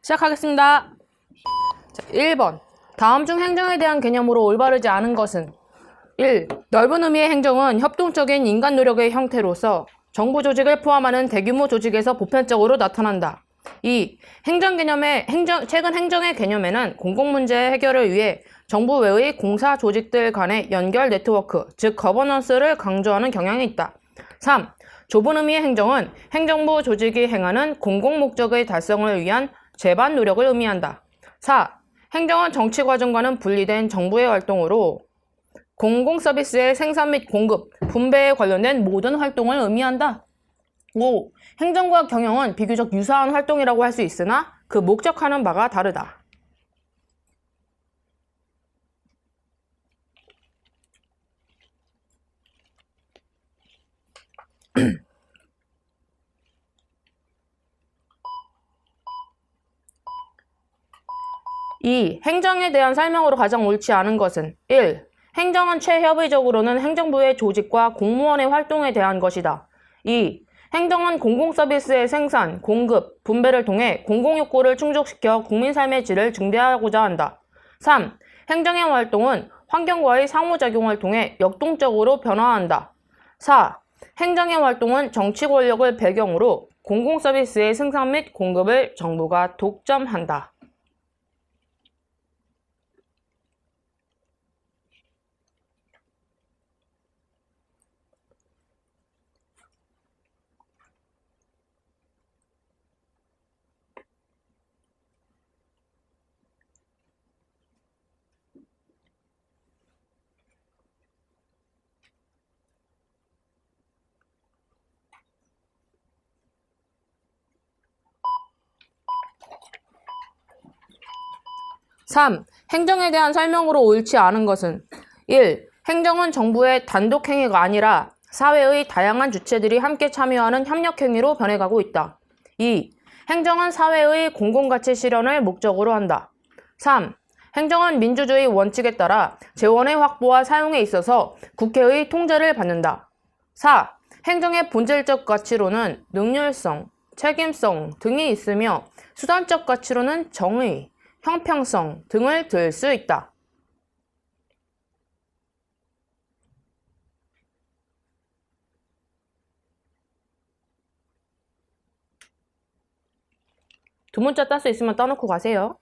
시작하겠습니다. 자, 1번. 다음 중 행정에 대한 개념으로 올바르지 않은 것은 1. 넓은 의미의 행정은 협동적인 인간 노력의 형태로서 정부 조직을 포함하는 대규모 조직에서 보편적으로 나타난다. 2. 최근 행정의 개념에는 공공문제 해결을 위해 정부 외의 공사 조직들 간의 연결 네트워크, 즉 거버넌스를 강조하는 경향이 있다. 3. 좁은 의미의 행정은 행정부 조직이 행하는 공공목적의 달성을 위한 재반 노력을 의미한다. 4. 행정은 정치 과정과는 분리된 정부의 활동으로 공공서비스의 생산 및 공급, 분배에 관련된 모든 활동을 의미한다. 5. 행정과 경영은 비교적 유사한 활동이라고 할 수 있으나 그 목적하는 바가 다르다. 이 행정에 대한 설명으로 가장 옳지 않은 것은 1. 행정은 최협의적으로는 행정부의 조직과 공무원의 활동에 대한 것이다. 2. 행정은 공공서비스의 생산, 공급, 분배를 통해 공공욕구를 충족시켜 국민 삶의 질을 증대하고자 한다. 3. 행정의 활동은 환경과의 상호작용을 통해 역동적으로 변화한다. 4. 행정의 활동은 정치 권력을 배경으로 공공서비스의 생산 및 공급을 정부가 독점한다. (3) 행정에 대한 설명으로 옳지 않은 것은 1. 행정은 정부의 단독 행위가 아니라 사회의 다양한 주체들이 함께 참여하는 협력행위로 변해가고 있다. 2. 행정은 사회의 공공가치 실현을 목적으로 한다. 3. 행정은 민주주의 원칙에 따라 재원의 확보와 사용에 있어서 국회의 통제를 받는다. 4. 행정의 본질적 가치로는 능률성, 책임성 등이 있으며 수단적 가치로는 정의, 형평성 등을 들 수 있다. 두 문자 딸 수 있으면 따놓고 가세요.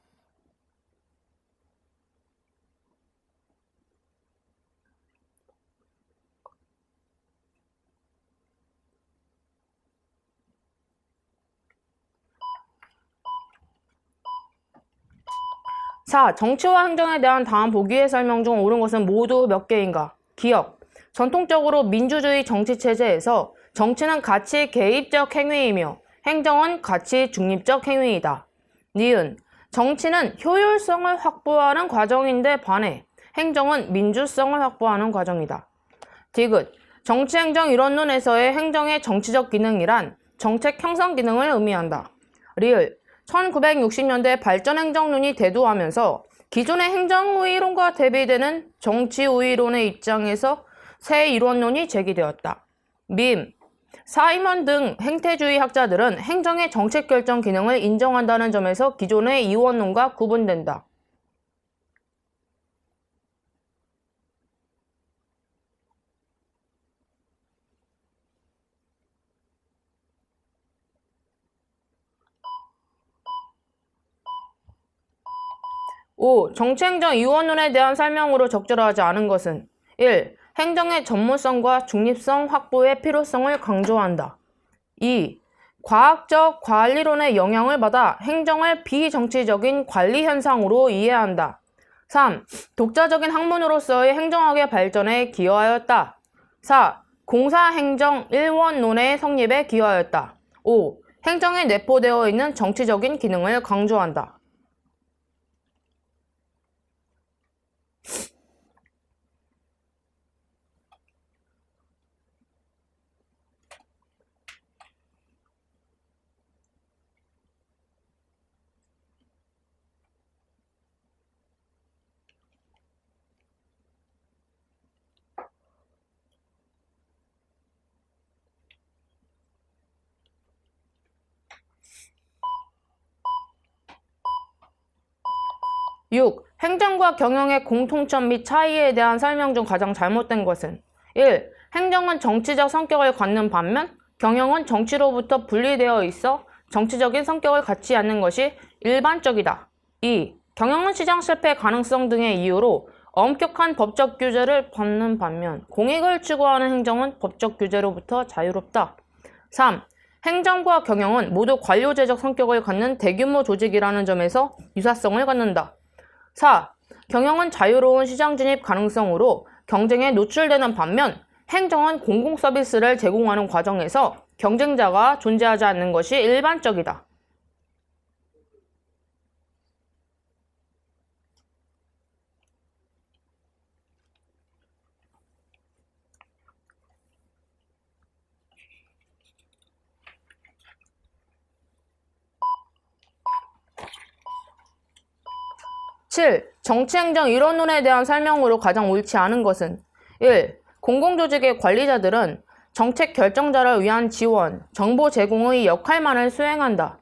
(4) 정치와 행정에 대한 다음 보기의 설명 중 옳은 것은 모두 몇 개인가? 기억. 전통적으로 민주주의 정치체제에서 정치는 가치 개입적 행위이며 행정은 가치 중립적 행위이다. 니은. 정치는 효율성을 확보하는 과정인데 반해 행정은 민주성을 확보하는 과정이다. 디귿. 정치행정 이론론에서의 행정의 정치적 기능이란 정책 형성 기능을 의미한다. 리을. 1960년대 발전행정론이 대두하면서 기존의 행정우위론과 대비되는 정치우위론의 입장에서 새 이론론이 제기되었다. 밈. 사이먼 등 행태주의 학자들은 행정의 정책결정 기능을 인정한다는 점에서 기존의 이원론과 구분된다. (5) 정치행정 이원론에 대한 설명으로 적절하지 않은 것은 1. 행정의 전문성과 중립성 확보의 필요성을 강조한다. 2. 과학적 관리론의 영향을 받아 행정을 비정치적인 관리 현상으로 이해한다. 3. 독자적인 학문으로서의 행정학의 발전에 기여하였다. 4. 공사행정 일원론의 성립에 기여하였다. 5. 행정에 내포되어 있는 정치적인 기능을 강조한다. 6. 행정과 경영의 공통점 및 차이에 대한 설명 중 가장 잘못된 것은 1. 행정은 정치적 성격을 갖는 반면 경영은 정치로부터 분리되어 있어 정치적인 성격을 갖지 않는 것이 일반적이다. 2. 경영은 시장 실패 가능성 등의 이유로 엄격한 법적 규제를 받는 반면 공익을 추구하는 행정은 법적 규제로부터 자유롭다. 3. 행정과 경영은 모두 관료제적 성격을 갖는 대규모 조직이라는 점에서 유사성을 갖는다. 4. 경영은 자유로운 시장 진입 가능성으로 경쟁에 노출되는 반면 행정은 공공 서비스를 제공하는 과정에서 경쟁자가 존재하지 않는 것이 일반적이다. 7. 정치행정 이론론에 대한 설명으로 가장 옳지 않은 것은 1. 공공조직의 관리자들은 정책 결정자를 위한 지원, 정보 제공의 역할만을 수행한다.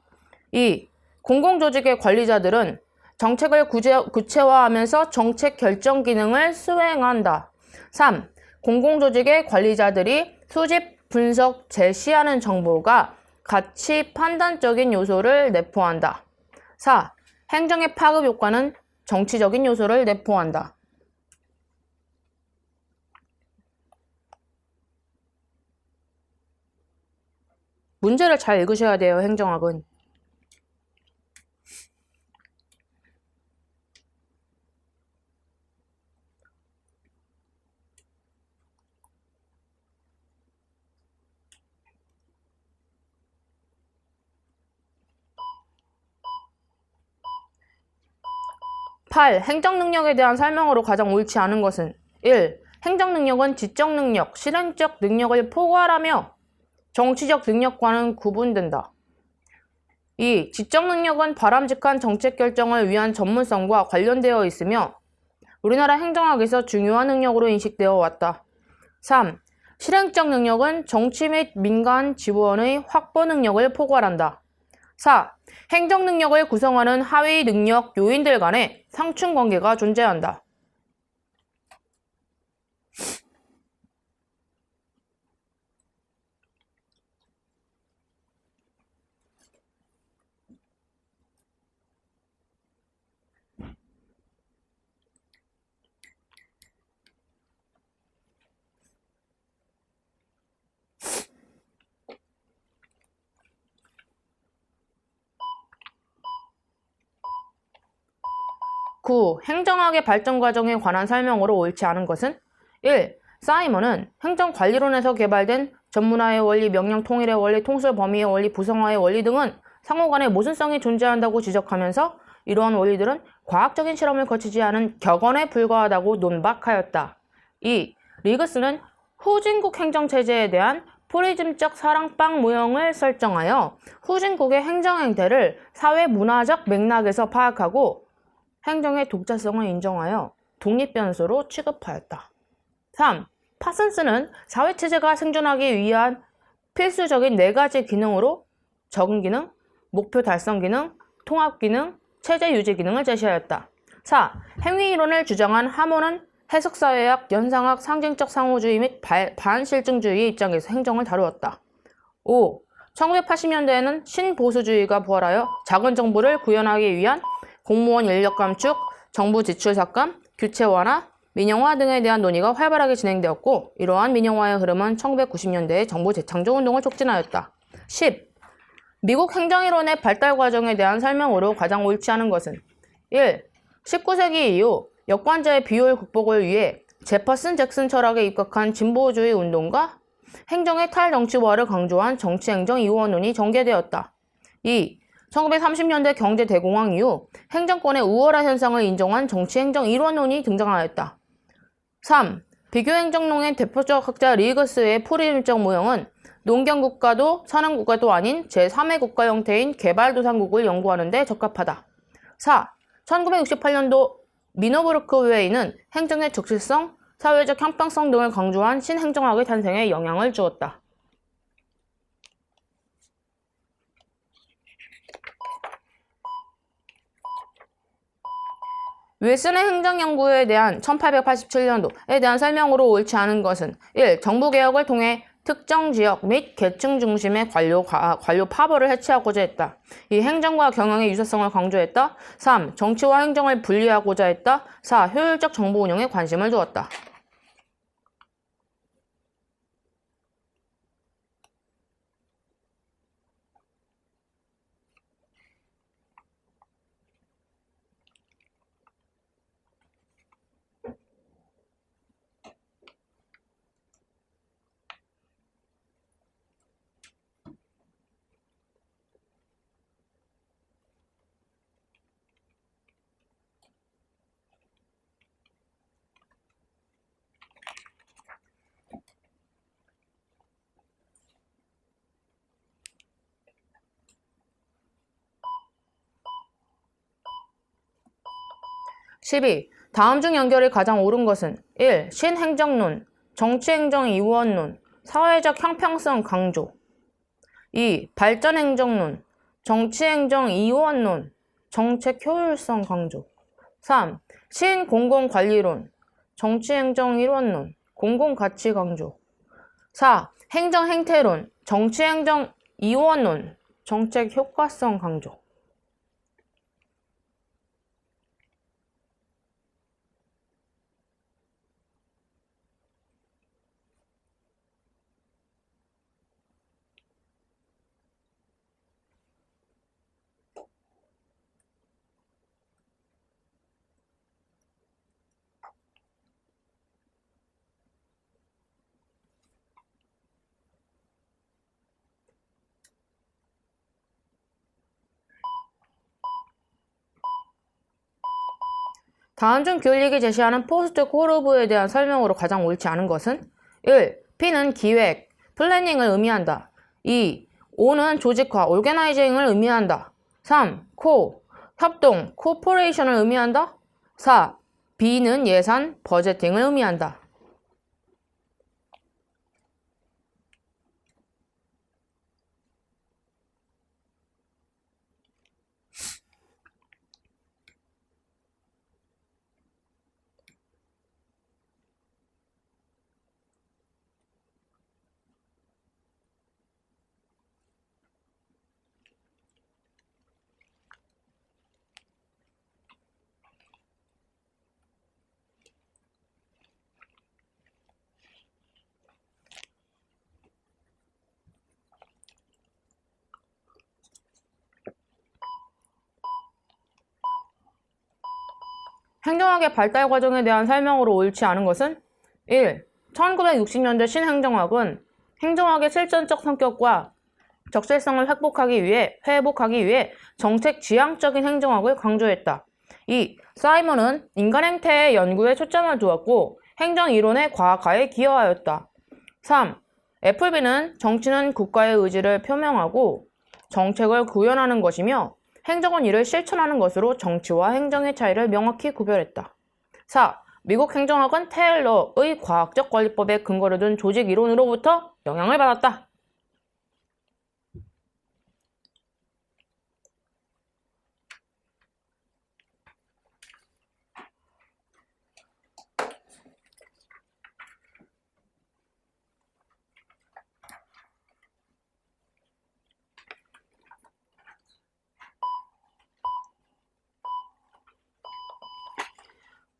2. 공공조직의 관리자들은 정책을 구체화하면서 정책 결정 기능을 수행한다. 3. 공공조직의 관리자들이 수집, 분석, 제시하는 정보가 가치 판단적인 요소를 내포한다. 4. 행정의 파급 효과는 정치적인 요소를 내포한다. 문제를 잘 읽으셔야 돼요, 행정학은. 행정능력에 대한 설명으로 가장 옳지 않은 것은 1. 행정능력은 지적능력, 실행적 능력을 포괄하며 정치적 능력과는 구분된다. 2. 지적능력은 바람직한 정책 결정을 위한 전문성과 관련되어 있으며 우리나라 행정학에서 중요한 능력으로 인식되어 왔다. 3. 실행적 능력은 정치 및 민간 지원의 확보 능력을 포괄한다. 4. 행정 능력을 구성하는 하위 능력 요인들 간의 상충 관계가 존재한다. 행정학의 발전 과정에 관한 설명으로 옳지 않은 것은 1. 사이먼은 행정관리론에서 개발된 전문화의 원리, 명령 통일의 원리, 통솔 범위의 원리, 부성화의 원리 등은 상호간의 모순성이 존재한다고 지적하면서 이러한 원리들은 과학적인 실험을 거치지 않은 격언에 불과하다고 논박하였다. 2. 리그스는 후진국 행정체제에 대한 프리즘적 사랑방 모형을 설정하여 후진국의 행정행태를 사회문화적 맥락에서 파악하고 행정의 독자성을 인정하여 독립변수로 취급하였다. 3. 파슨스는 사회체제가 생존하기 위한 필수적인 4가지 기능으로 적응 기능, 목표 달성 기능, 통합 기능, 체제 유지 기능을 제시하였다. 4. 행위이론을 주장한 하몬은 해석사회학, 연상학, 상징적 상호주의 및 반실증주의의 입장에서 행정을 다루었다. 5. 1980년대에는 신보수주의가 부활하여 작은 정부를 구현하기 위한 공무원 인력 감축, 정부 지출 삭감, 규체 완화, 민영화 등에 대한 논의가 활발하게 진행되었고 이러한 민영화의 흐름은 1990년대의 정부 재창조 운동을 촉진하였다. 10. 미국 행정이론의 발달 과정에 대한 설명으로 가장 옳지 않은 것은 1. 19세기 이후 역관자의 비효율 극복을 위해 제퍼슨 잭슨 철학에 입각한 진보주의 운동과 행정의 탈정치화를 강조한 정치행정 이원론이 전개되었다. 2. 1930년대 경제 대공황 이후 행정권의 우월화 현상을 인정한 정치행정 이원론이 등장하였다. 3. 비교행정론의 대표적 학자 리그스의 프리즘적 모형은 농경국가도 산업국가도 아닌 제3의 국가 형태인 개발도상국을 연구하는 데 적합하다. 4. 1968년도 미너부르크 회의는 행정의 적실성, 사회적 형평성 등을 강조한 신행정학의 탄생에 영향을 주었다. 윌슨의 행정연구에 대한 1887년도에 대한 설명으로 옳지 않은 것은 1. 정부개혁을 통해 특정 지역 및 계층 중심의 관료 파벌을 해체하고자 했다. 2. 행정과 경영의 유사성을 강조했다. 3. 정치와 행정을 분리하고자 했다. 4. 효율적 정부 운영에 관심을 두었다. 12. 다음 중 연결이 가장 옳은 것은 1. 신행정론, 정치행정이원론, 사회적 형평성 강조. 2. 발전행정론, 정치행정이원론, 정책 효율성 강조. 3. 신공공관리론, 정치행정일원론, 공공가치 강조. 4. 행정행태론, 정치행정이원론, 정책 효과성 강조. 다음 중 교육이 제시하는 포스트 코르브에 대한 설명으로 가장 옳지 않은 것은 1. P는 기획, 플래닝을 의미한다. 2. O는 조직화, 오르게나이징을 의미한다. 3. 코, 협동, 코퍼레이션을 의미한다. 4. B는 예산, 버제팅을 의미한다. 행정학의 발달 과정에 대한 설명으로 옳지 않은 것은 1. 1960년대 신행정학은 행정학의 실전적 성격과 적실성을 회복하기 위해 정책 지향적인 행정학을 강조했다. 2. 사이먼은 인간 행태의 연구에 초점을 두었고 행정 이론의 과학화에 기여하였다. 3. 애플비는 정치는 국가의 의지를 표명하고 정책을 구현하는 것이며 행정은 이를 실천하는 것으로 정치와 행정의 차이를 명확히 구별했다. 4. 미국 행정학은 테일러의 과학적 관리법에 근거를 둔 조직 이론으로부터 영향을 받았다.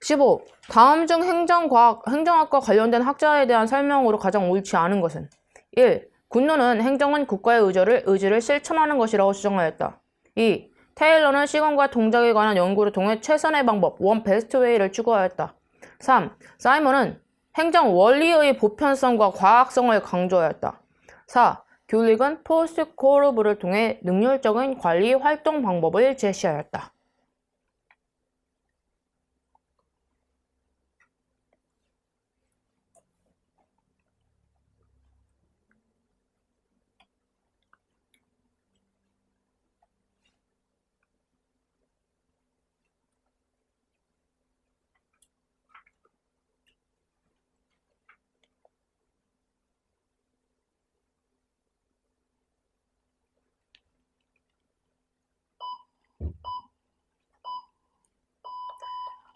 15. 다음 중 행정학과 관련된 학자에 대한 설명으로 가장 옳지 않은 것은 1. 군노는 행정은 국가의 의지를 실천하는 것이라고 주장하였다. 2. 테일러는 시간과 동작에 관한 연구를 통해 최선의 방법, 원 베스트 웨이를 추구하였다. 3. 사이먼은 행정 원리의 보편성과 과학성을 강조하였다. 4. 귤릭은 포스트 코르브를 통해 능률적인 관리 활동 방법을 제시하였다.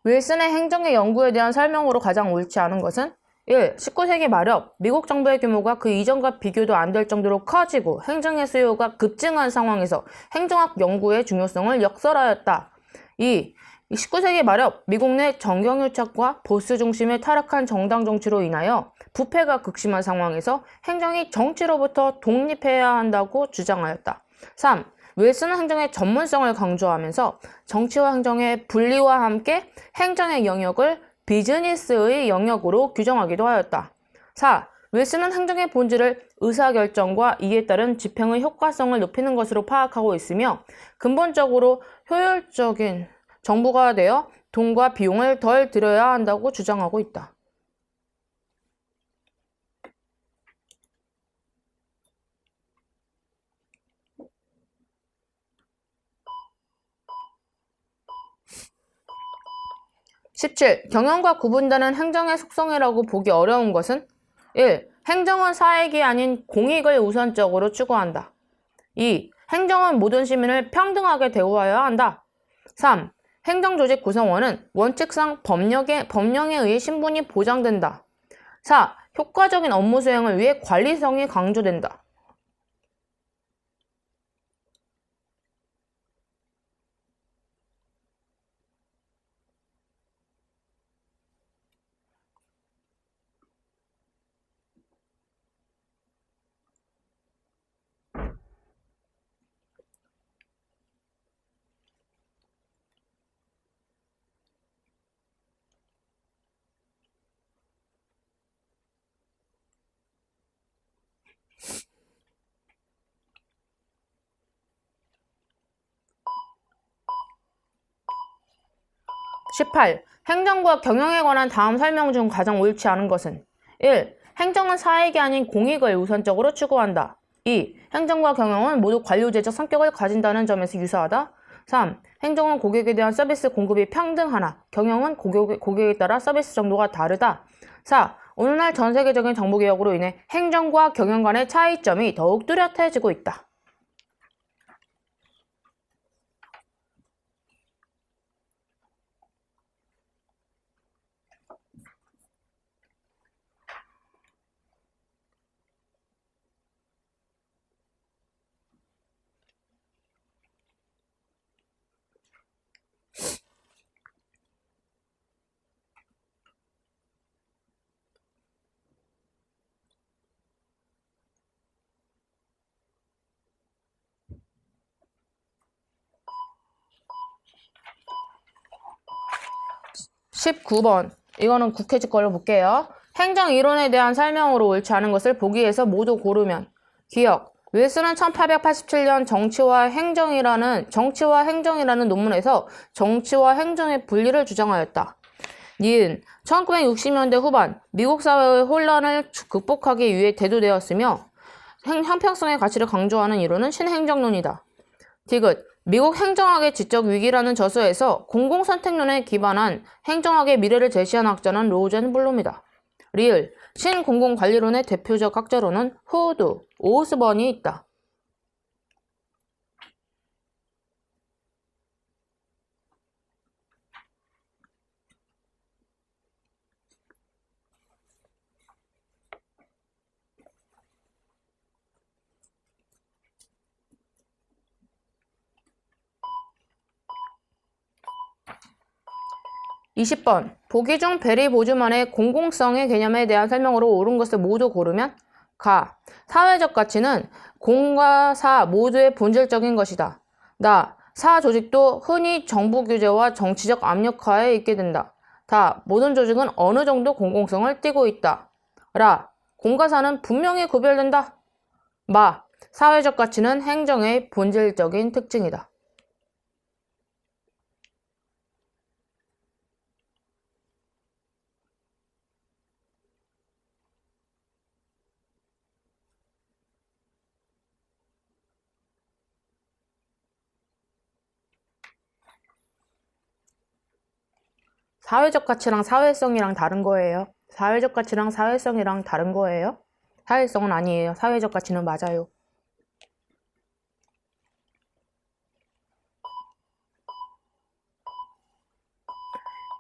윌슨의 행정의 연구에 대한 설명으로 가장 옳지 않은 것은 1. 19세기 말엽 미국 정부의 규모가 그 이전과 비교도 안 될 정도로 커지고 행정의 수요가 급증한 상황에서 행정학 연구의 중요성을 역설하였다. 2. 19세기 말엽 미국 내 정경유착과 보스 중심의 타락한 정당 정치로 인하여 부패가 극심한 상황에서 행정이 정치로부터 독립해야 한다고 주장하였다. 3. 윌슨은 행정의 전문성을 강조하면서 정치와 행정의 분리와 함께 행정의 영역을 비즈니스의 영역으로 규정하기도 하였다. 4. 윌슨은 행정의 본질을 의사결정과 이에 따른 집행의 효과성을 높이는 것으로 파악하고 있으며 근본적으로 효율적인 정부가 되어 돈과 비용을 덜 들여야 한다고 주장하고 있다. (17) 경영과 구분되는 행정의 속성이라고 보기 어려운 것은 1. 행정은 사익이 아닌 공익을 우선적으로 추구한다. 2. 행정은 모든 시민을 평등하게 대우하여야 한다. 3. 행정조직 구성원은 원칙상 법령에 의해 신분이 보장된다. 4. 효과적인 업무 수행을 위해 관리성이 강조된다. 18. 행정과 경영에 관한 다음 설명 중 가장 옳지 않은 것은 1. 행정은 사익이 아닌 공익을 우선적으로 추구한다. 2. 행정과 경영은 모두 관료제적 성격을 가진다는 점에서 유사하다. 3. 행정은 고객에 대한 서비스 공급이 평등하나 경영은 고객에 따라 서비스 정도가 다르다. 4. 오늘날 전 세계적인 정보개혁으로 인해 행정과 경영 간의 차이점이 더욱 뚜렷해지고 있다. 19번. 이거는 국회직 걸로 볼게요. 행정 이론에 대한 설명으로 옳지 않은 것을 보기에서 모두 고르면 기억. 윌슨은 1887년 정치와 행정이라는 논문에서 정치와 행정의 분리를 주장하였다. 니은 1960년대 후반 미국 사회의 혼란을 극복하기 위해 대두되었으며 형평성의 가치를 강조하는 이론은 신행정론이다. 디귿 미국 행정학의 지적 위기라는 저서에서 공공선택론에 기반한 행정학의 미래를 제시한 학자는 로젠블룸이다. 리을 신공공관리론의 대표적 학자로는 후드, 오스번이 있다. (20번) 보기 중 베리 보즈만의 공공성의 개념에 대한 설명으로 옳은 것을 모두 고르면 가. 사회적 가치는 공과 사 모두의 본질적인 것이다. 나. 사 조직도 흔히 정부 규제와 정치적 압력하에 있게 된다. 다. 모든 조직은 어느 정도 공공성을 띠고 있다. 라. 공과 사는 분명히 구별된다. 마. 사회적 가치는 행정의 본질적인 특징이다. 사회적 가치랑 사회성이랑 다른 거예요. 사회적 가치랑 사회성이랑 다른 거예요. 사회성은 아니에요. 사회적 가치는 맞아요.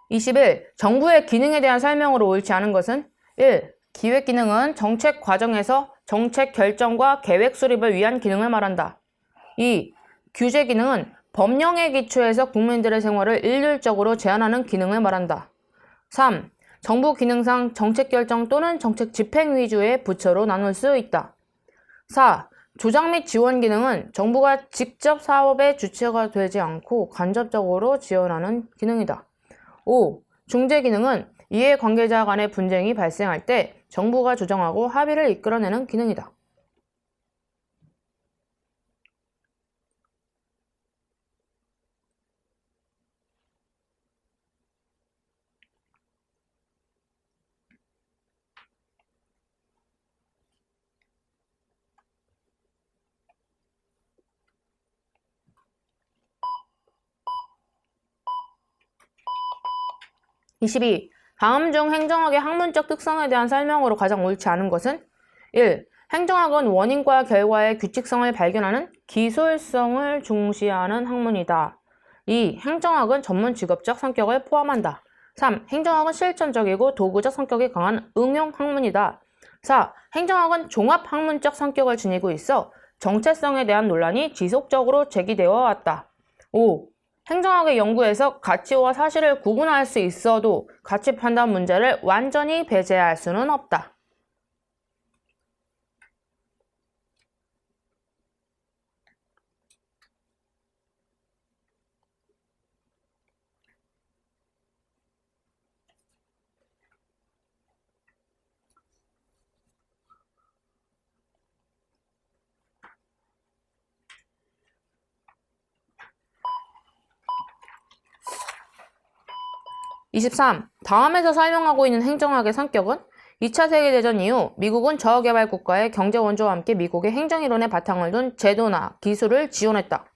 21. 정부의 기능에 대한 설명으로 옳지 않은 것은 1. 기획 기능은 정책 과정에서 정책 결정과 계획 수립을 위한 기능을 말한다. 2. 규제 기능은 법령에 기초해서 국민들의 생활을 일률적으로 제한하는 기능을 말한다. 3. 정부 기능상 정책 결정 또는 정책 집행 위주의 부처로 나눌 수 있다. 4. 조작 및 지원 기능은 정부가 직접 사업의 주체가 되지 않고 간접적으로 지원하는 기능이다. 5. 중재 기능은 이해관계자 간의 분쟁이 발생할 때 정부가 조정하고 합의를 이끌어내는 기능이다. 22. 다음 중 행정학의 학문적 특성에 대한 설명으로 가장 옳지 않은 것은 1. 행정학은 원인과 결과의 규칙성을 발견하는 기술성을 중시하는 학문이다. 2. 행정학은 전문 직업적 성격을 포함한다. 3. 행정학은 실천적이고 도구적 성격이 강한 응용 학문이다. 4. 행정학은 종합 학문적 성격을 지니고 있어 정체성에 대한 논란이 지속적으로 제기되어 왔다. 5. 행정학의 연구에서 가치와 사실을 구분할 수 있어도 가치 판단 문제를 완전히 배제할 수는 없다. 23. 다음에서 설명하고 있는 행정학의 성격은 2차 세계대전 이후 미국은 저개발 국가의 경제 원조와 함께 미국의 행정이론에 바탕을 둔 제도나 기술을 지원했다.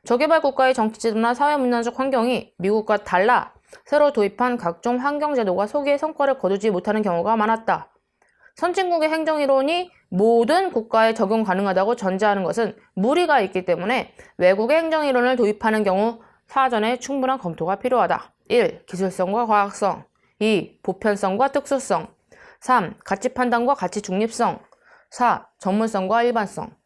저개발 국가의 정치제도나 사회문화적 환경이 미국과 달라 새로 도입한 각종 환경제도가 소기의 성과를 거두지 못하는 경우가 많았다. 선진국의 행정이론이 모든 국가에 적용 가능하다고 전제하는 것은 무리가 있기 때문에 외국의 행정이론을 도입하는 경우 사전에 충분한 검토가 필요하다. 1. 기술성과 과학성 2. 보편성과 특수성 3. 가치 판단과 가치 중립성 4. 전문성과 일반성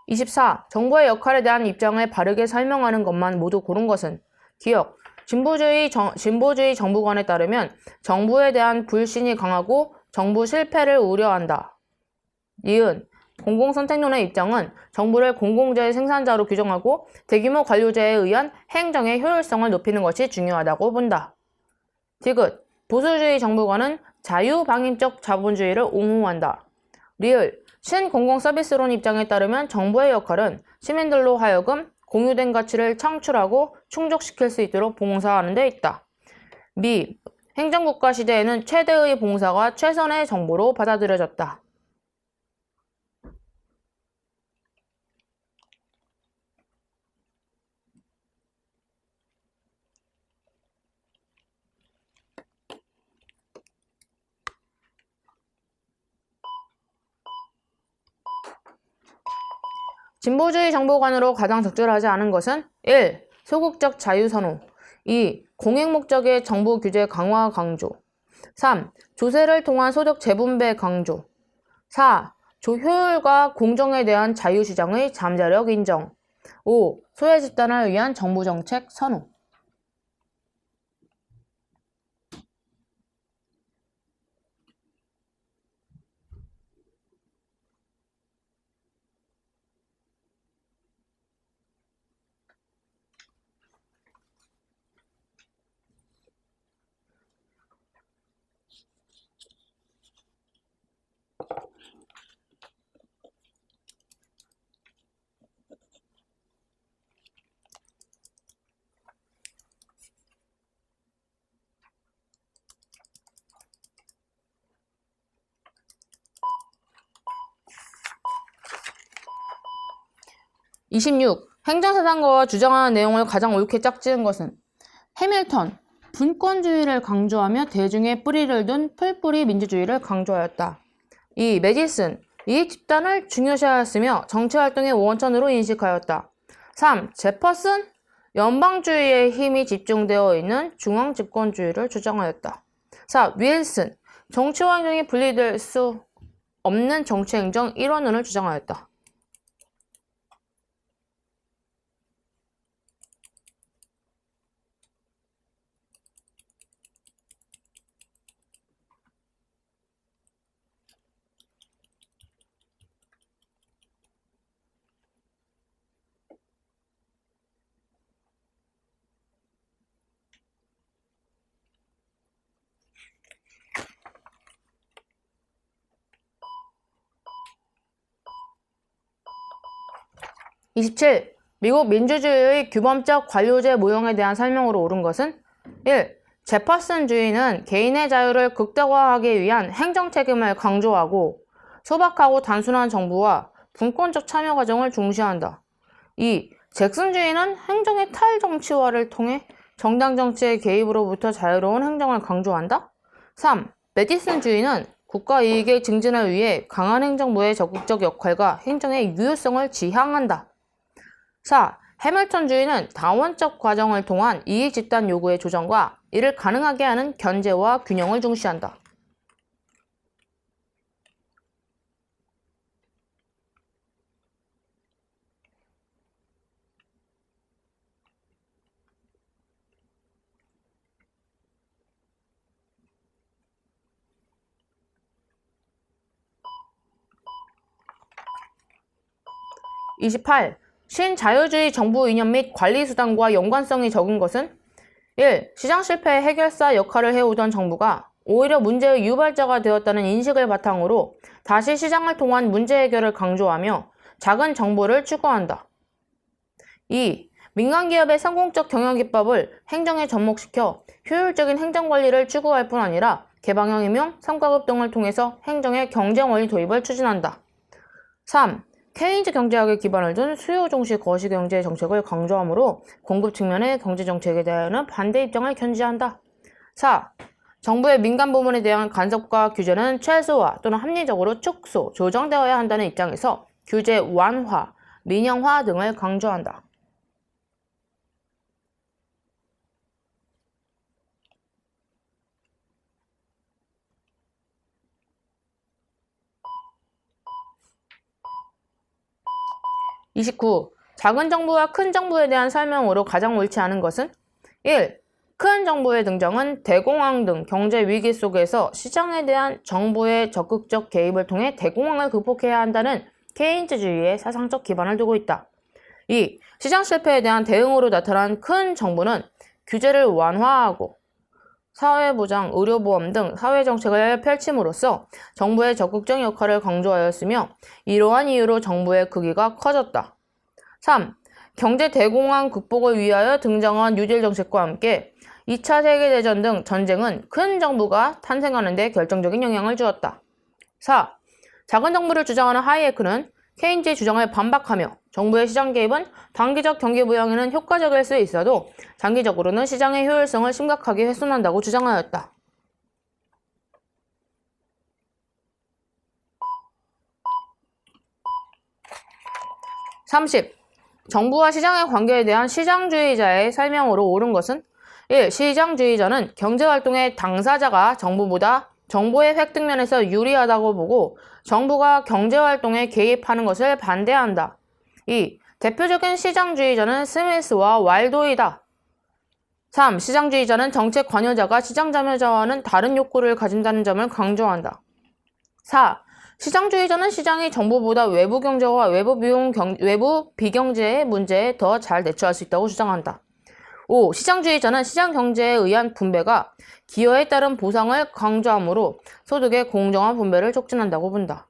24. 정부의 역할에 대한 입장을 바르게 설명하는 것만 모두 고른 것은 기억, 진보주의 정부관에 따르면 정부에 대한 불신이 강하고 정부 실패를 우려한다. 니은, 공공선택론의 입장은 정부를 공공재의 생산자로 규정하고 대규모 관료제에 의한 행정의 효율성을 높이는 것이 중요하다고 본다. 디귿, 보수주의 정부관은 자유방임적 자본주의를 옹호한다. 리을, 신공공서비스론 입장에 따르면 정부의 역할은 시민들로 하여금 공유된 가치를 창출하고 충족시킬 수 있도록 봉사하는 데 있다. 미, 행정국가 시대에는 최대의 봉사가 최선의 정보로 받아들여졌다. 진보주의 정보관으로 가장 적절하지 않은 것은 1. 소극적 자유선호 2. 공익목적의 정부 규제 강화 강조 3. 조세를 통한 소득 재분배 강조 4. 효율과 공정에 대한 자유시장의 잠재력 인정 5. 소외 집단을 위한 정부정책 선호 26. 행정사상가가 주장하는 내용을 가장 옳게 짝지은 것은 해밀턴, 분권주의를 강조하며 대중의 뿌리를 둔 풀뿌리 민주주의를 강조하였다. 2. 메디슨, 이익집단을 중요시하였으며 정치활동의 원천으로 인식하였다. 3. 제퍼슨, 연방주의의 힘이 집중되어 있는 중앙집권주의를 주장하였다. 4. 윌슨, 정치와 행정이 분리될 수 없는 정치행정 일원론을 주장하였다. 27. 미국 민주주의의 규범적 관료제 모형에 대한 설명으로 옳은 것은 1. 제퍼슨주의는 개인의 자유를 극대화하기 위한 행정 책임을 강조하고 소박하고 단순한 정부와 분권적 참여 과정을 중시한다. 2. 잭슨주의는 행정의 탈정치화를 통해 정당 정치의 개입으로부터 자유로운 행정을 강조한다. 3. 메디슨주의는 국가 이익의 증진을 위해 강한 행정부의 적극적 역할과 행정의 유효성을 지향한다. 4. 해밀턴주의는 다원적 과정을 통한 이익 집단 요구의 조정과 이를 가능하게 하는 견제와 균형을 중시한다. (28) 신자유주의 정부 이념 및 관리수단과 연관성이 적은 것은 1. 시장 실패의 해결사 역할을 해오던 정부가 오히려 문제의 유발자가 되었다는 인식을 바탕으로 다시 시장을 통한 문제 해결을 강조하며 작은 정부를 추구한다. 2. 민간기업의 성공적 경영기법을 행정에 접목시켜 효율적인 행정관리를 추구할 뿐 아니라 개방형 임용, 성과급 등을 통해서 행정의 경쟁원리 도입을 추진한다. 3. 케인즈 경제학에 기반을 둔 수요 중시 거시경제 정책을 강조하므로 공급 측면의 경제정책에 대하여는 반대 입장을 견지한다. 4. 정부의 민간 부문에 대한 간섭과 규제는 최소화 또는 합리적으로 축소, 조정되어야 한다는 입장에서 규제 완화, 민영화 등을 강조한다. (29) 작은 정부와 큰 정부에 대한 설명으로 가장 옳지 않은 것은 1. 큰 정부의 등장은 대공황 등 경제 위기 속에서 시장에 대한 정부의 적극적 개입을 통해 대공황을 극복해야 한다는 케인즈주의의 사상적 기반을 두고 있다. 2. 시장 실패에 대한 대응으로 나타난 큰 정부는 규제를 완화하고 사회보장, 의료보험 등 사회정책을 펼침으로써 정부의 적극적 역할을 강조하였으며 이러한 이유로 정부의 크기가 커졌다. 3. 경제 대공황 극복을 위하여 등장한 뉴딜 정책과 함께 2차 세계대전 등 전쟁은 큰 정부가 탄생하는 데 결정적인 영향을 주었다. 4. 작은 정부를 주장하는 하이에크는 케인즈의 주장을 반박하며 정부의 시장 개입은 단기적 경기 부양에는 효과적일 수 있어도 장기적으로는 시장의 효율성을 심각하게 훼손한다고 주장하였다. 30. 정부와 시장의 관계에 대한 시장주의자의 설명으로 옳은 것은 1. 시장주의자는 경제활동의 당사자가 정부보다 정보의 획득 면에서 유리하다고 보고 정부가 경제활동에 개입하는 것을 반대한다. 2. 대표적인 시장주의자는 스미스와 왈도이다. 3. 시장주의자는 정책 관여자가 시장 참여자와는 다른 욕구를 가진다는 점을 강조한다. 4. 시장주의자는 시장이 정부보다 외부 경제와 외부 비경제의 문제에 더 잘 대처할 수 있다고 주장한다. 5. 시장주의자는 시장 경제에 의한 분배가 기여에 따른 보상을 강조하므로 소득의 공정한 분배를 촉진한다고 본다.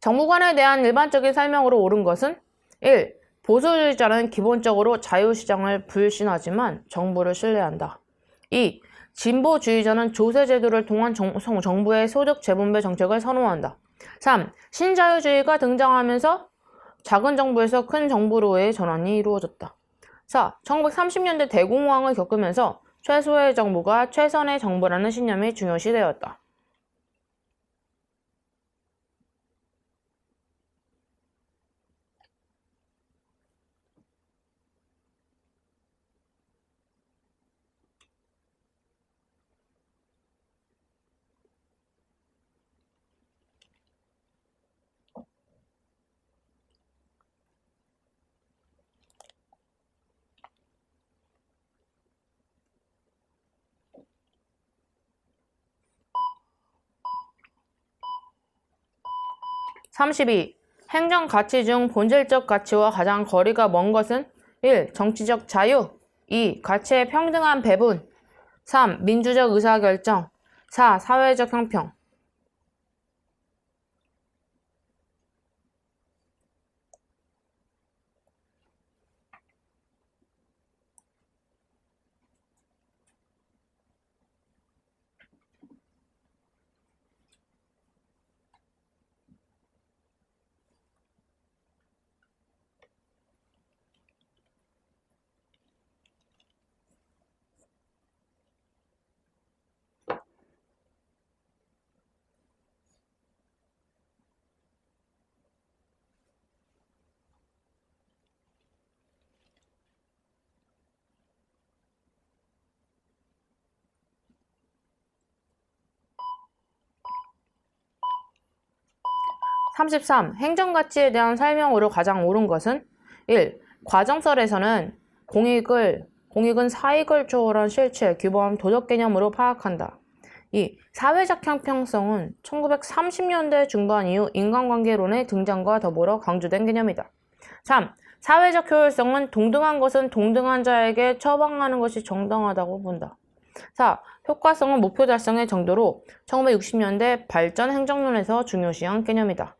정부관에 대한 일반적인 설명으로 옳은 것은 1. 보수주의자는 기본적으로 자유시장을 불신하지만 정부를 신뢰한다. 2. 진보주의자는 조세제도를 통한 정부의 소득 재분배 정책을 선호한다. 3. 신자유주의가 등장하면서 작은 정부에서 큰 정부로의 전환이 이루어졌다. 4. 1930년대 대공황을 겪으면서 최소의 정부가 최선의 정부라는 신념이 중요시되었다. (32) 행정 가치 중 본질적 가치와 가장 거리가 먼 것은 1. 정치적 자유 2. 가치의 평등한 배분 3. 민주적 의사결정 4. 사회적 형평 33. 행정가치에 대한 설명으로 가장 옳은 것은 1. 과정설에서는 공익은 사익을 초월한 실체, 규범, 도덕 개념으로 파악한다. 2. 사회적 형평성은 1930년대 중반 이후 인간관계론의 등장과 더불어 강조된 개념이다. 3. 사회적 효율성은 동등한 것은 동등한 자에게 처방하는 것이 정당하다고 본다. 4. 효과성은 목표 달성의 정도로 1960년대 발전 행정론에서 중요시한 개념이다.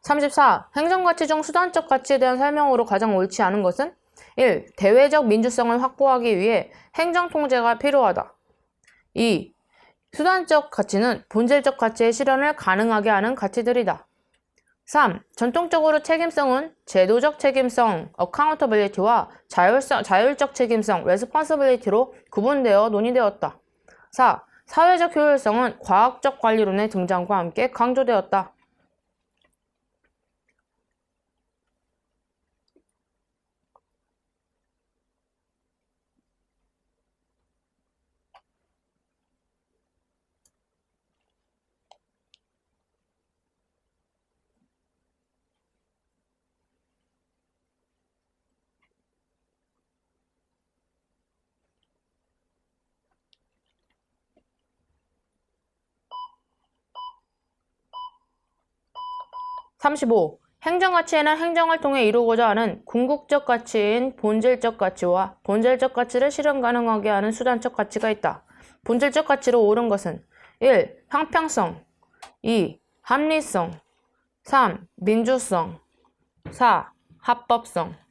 34. 행정가치 중 수단적 가치에 대한 설명으로 가장 옳지 않은 것은 1. 대외적 민주성을 확보하기 위해 행정통제가 필요하다. 2. 수단적 가치는 본질적 가치의 실현을 가능하게 하는 가치들이다. 3. 전통적으로 책임성은 제도적 책임성, accountability와 자율적 책임성, responsibility로 구분되어 논의되었다. 4. 사회적 효율성은 과학적 관리론의 등장과 함께 강조되었다. 35. 행정가치에는 행정을 통해 이루고자 하는 궁극적 가치인 본질적 가치와 본질적 가치를 실현 가능하게 하는 수단적 가치가 있다. 본질적 가치로 옳은 것은 1. 형평성 2. 합리성 3. 민주성 4. 합법성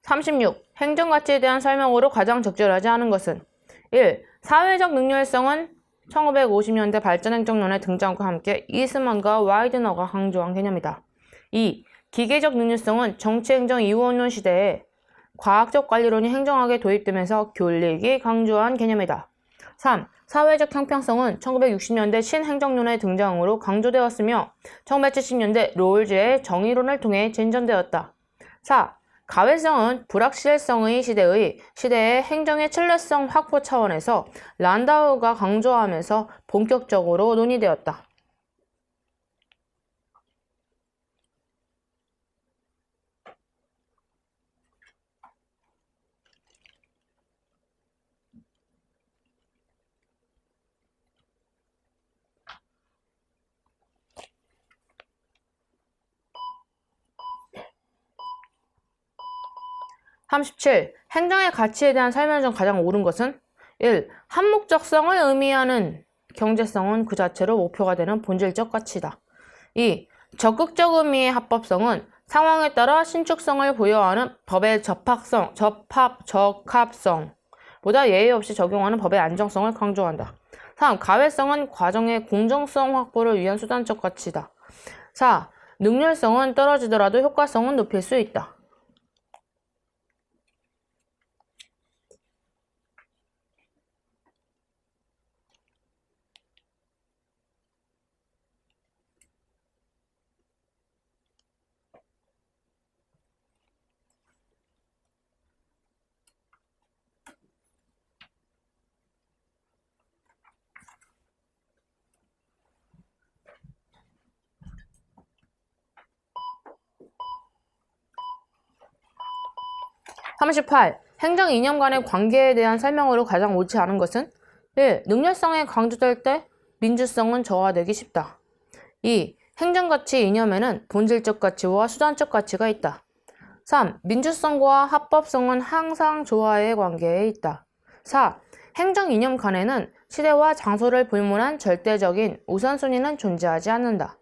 36. 행정가치에 대한 설명으로 가장 적절하지 않은 것은 1. 사회적 능률성은 1950년대 발전행정론의 등장과 함께 이스만과 와이드너가 강조한 개념이다. 2. 기계적 능률성은 정치행정 이원론 시대에 과학적 관리론이 행정학에 도입되면서 교릭이 강조한 개념이다. 3. 사회적 형평성은 1960년대 신행정론의 등장으로 강조되었으며 1970년대 롤즈의 정의론을 통해 진전되었다. 4. 가외성은 불확실성의 시대의 행정의 신뢰성 확보 차원에서 란다우가 강조하면서 본격적으로 논의되었다. 37. 행정의 가치에 대한 설명 중 가장 옳은 것은 1. 한목적성을 의미하는 경제성은 그 자체로 목표가 되는 본질적 가치다. 2. 적극적 의미의 합법성은 상황에 따라 신축성을 부여하는 법의 적합성보다 예외 없이 적용하는 법의 안정성을 강조한다. 3. 가외성은 과정의 공정성 확보를 위한 수단적 가치다. 4. 능률성은 떨어지더라도 효과성은 높일 수 있다. 38. 행정 이념 간의 관계에 대한 설명으로 가장 옳지 않은 것은 1. 능률성이 강조될 때 민주성은 저하되기 쉽다. 2. 행정가치 이념에는 본질적 가치와 수단적 가치가 있다. 3. 민주성과 합법성은 항상 조화의 관계에 있다. 4. 행정 이념 간에는 시대와 장소를 불문한 절대적인 우선순위는 존재하지 않는다.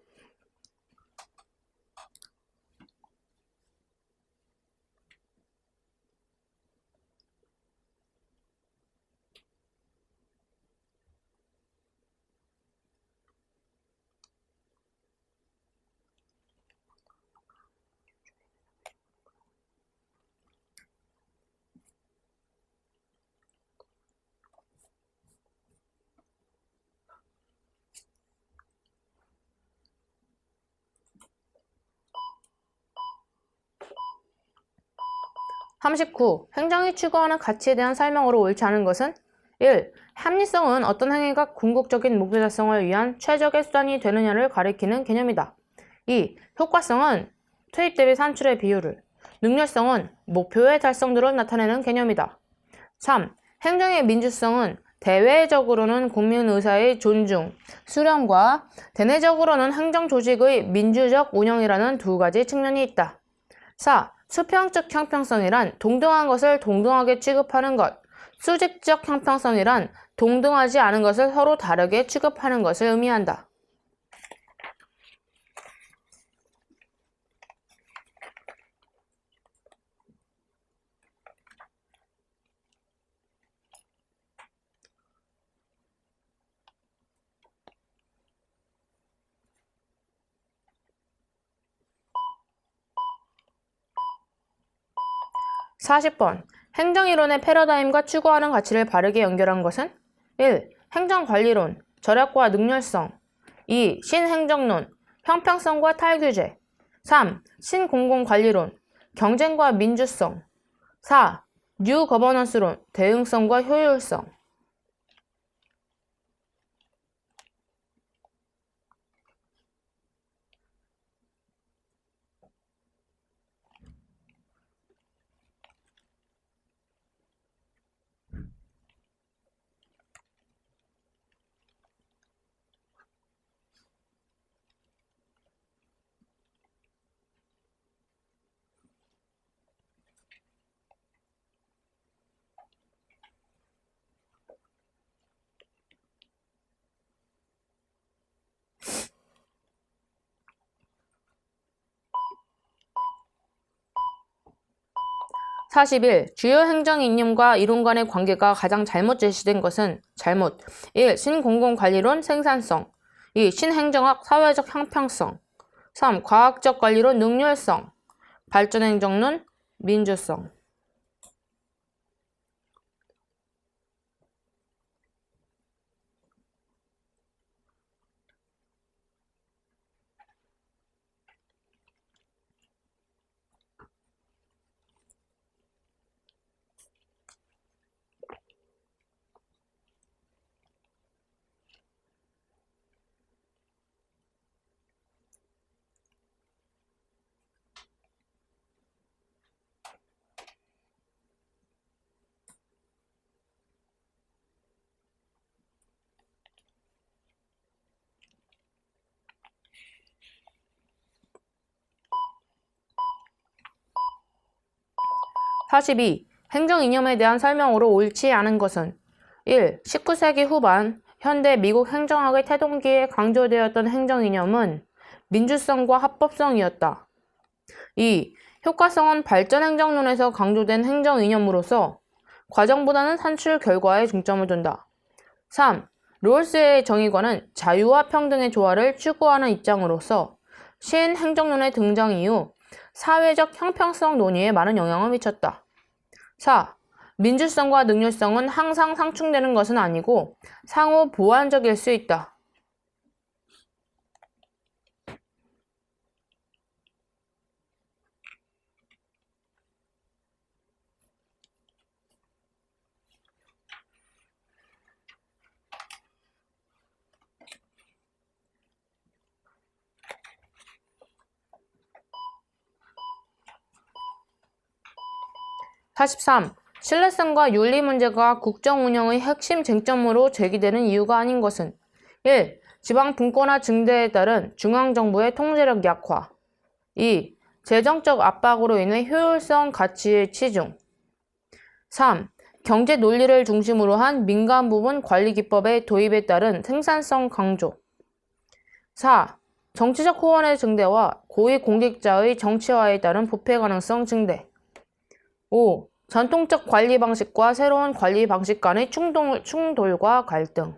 39. 행정이 추구하는 가치에 대한 설명으로 옳지 않은 것은 1. 합리성은 어떤 행위가 궁극적인 목표 달성을 위한 최적의 수단이 되느냐를 가리키는 개념이다. 2. 효과성은 투입 대비 산출의 비율을, 능률성은 목표의 달성도를 나타내는 개념이다. 3. 행정의 민주성은 대외적으로는 국민 의사의 존중, 수렴과 대내적으로는 행정 조직의 민주적 운영이라는 두 가지 측면이 있다. 4. 수평적 형평성이란 동등한 것을 동등하게 취급하는 것, 수직적 형평성이란 동등하지 않은 것을 서로 다르게 취급하는 것을 의미한다. 40번. 행정이론의 패러다임과 추구하는 가치를 바르게 연결한 것은 1. 행정관리론, 절약과 능률성. 2. 신행정론, 형평성과 탈규제. 3. 신공공관리론, 경쟁과 민주성. 4. 뉴 거버넌스론, 대응성과 효율성. 41. 주요 행정이념과 이론 간의 관계가 가장 잘못 제시된 것은 잘못. 1. 신공공관리론 생산성. 2. 신행정학 사회적 형평성. 3. 과학적 관리론 능률성. 발전행정론 민주성. 42. 행정이념에 대한 설명으로 옳지 않은 것은 1. 19세기 후반 현대 미국 행정학의 태동기에 강조되었던 행정이념은 민주성과 합법성이었다. 2. 효과성은 발전행정론에서 강조된 행정이념으로서 과정보다는 산출 결과에 중점을 둔다. 3. 롤스의 정의관은 자유와 평등의 조화를 추구하는 입장으로서 신행정론의 등장 이후 사회적 형평성 논의에 많은 영향을 미쳤다. 4. 민주성과 능률성은 항상 상충되는 것은 아니고 상호 보완적일 수 있다. 43. 신뢰성과 윤리 문제가 국정 운영의 핵심 쟁점으로 제기되는 이유가 아닌 것은 1. 지방 분권화 증대에 따른 중앙정부의 통제력 약화. 2. 재정적 압박으로 인해 효율성 가치의 치중. 3. 경제 논리를 중심으로 한 민간 부문 관리 기법의 도입에 따른 생산성 강조. 4. 정치적 호언의 증대와 고위 공직자의 정치화에 따른 부패 가능성 증대. 5. 전통적 관리 방식과 새로운 관리 방식 간의 충돌과 갈등.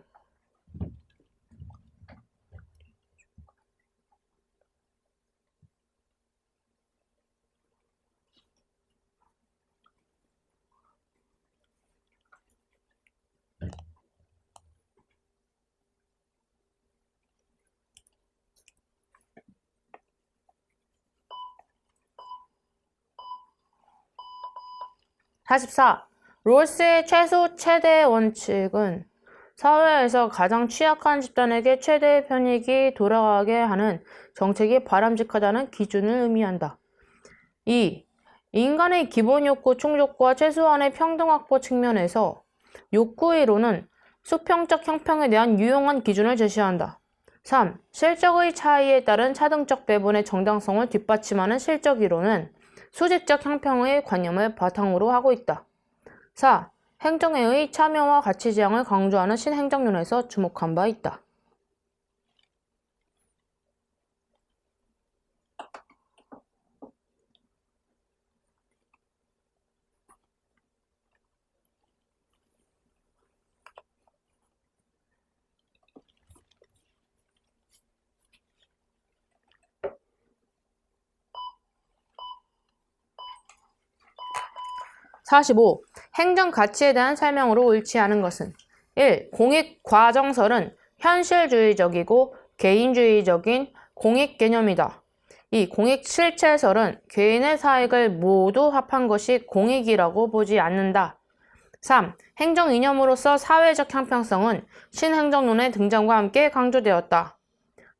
44. 롤스의 최소 최대 원칙은 사회에서 가장 취약한 집단에게 최대의 편익이 돌아가게 하는 정책이 바람직하다는 기준을 의미한다. 2. 인간의 기본 욕구 충족과 최소한의 평등 확보 측면에서 욕구의 이론은 수평적 형평에 대한 유용한 기준을 제시한다. 3. 실적의 차이에 따른 차등적 배분의 정당성을 뒷받침하는 실적 이론은 수직적 형평의 관념을 바탕으로 하고 있다. 4. 행정의 참여와 가치 지향을 강조하는 신행정론에서 주목한 바 있다. 45. 행정 가치에 대한 설명으로 옳지 않은 것은 1. 공익 과정설은 현실주의적이고 개인주의적인 공익 개념이다. 2. 공익 실체설은 개인의 사익을 모두 합한 것이 공익이라고 보지 않는다. 3. 행정 이념으로서 사회적 형평성은 신행정론의 등장과 함께 강조되었다.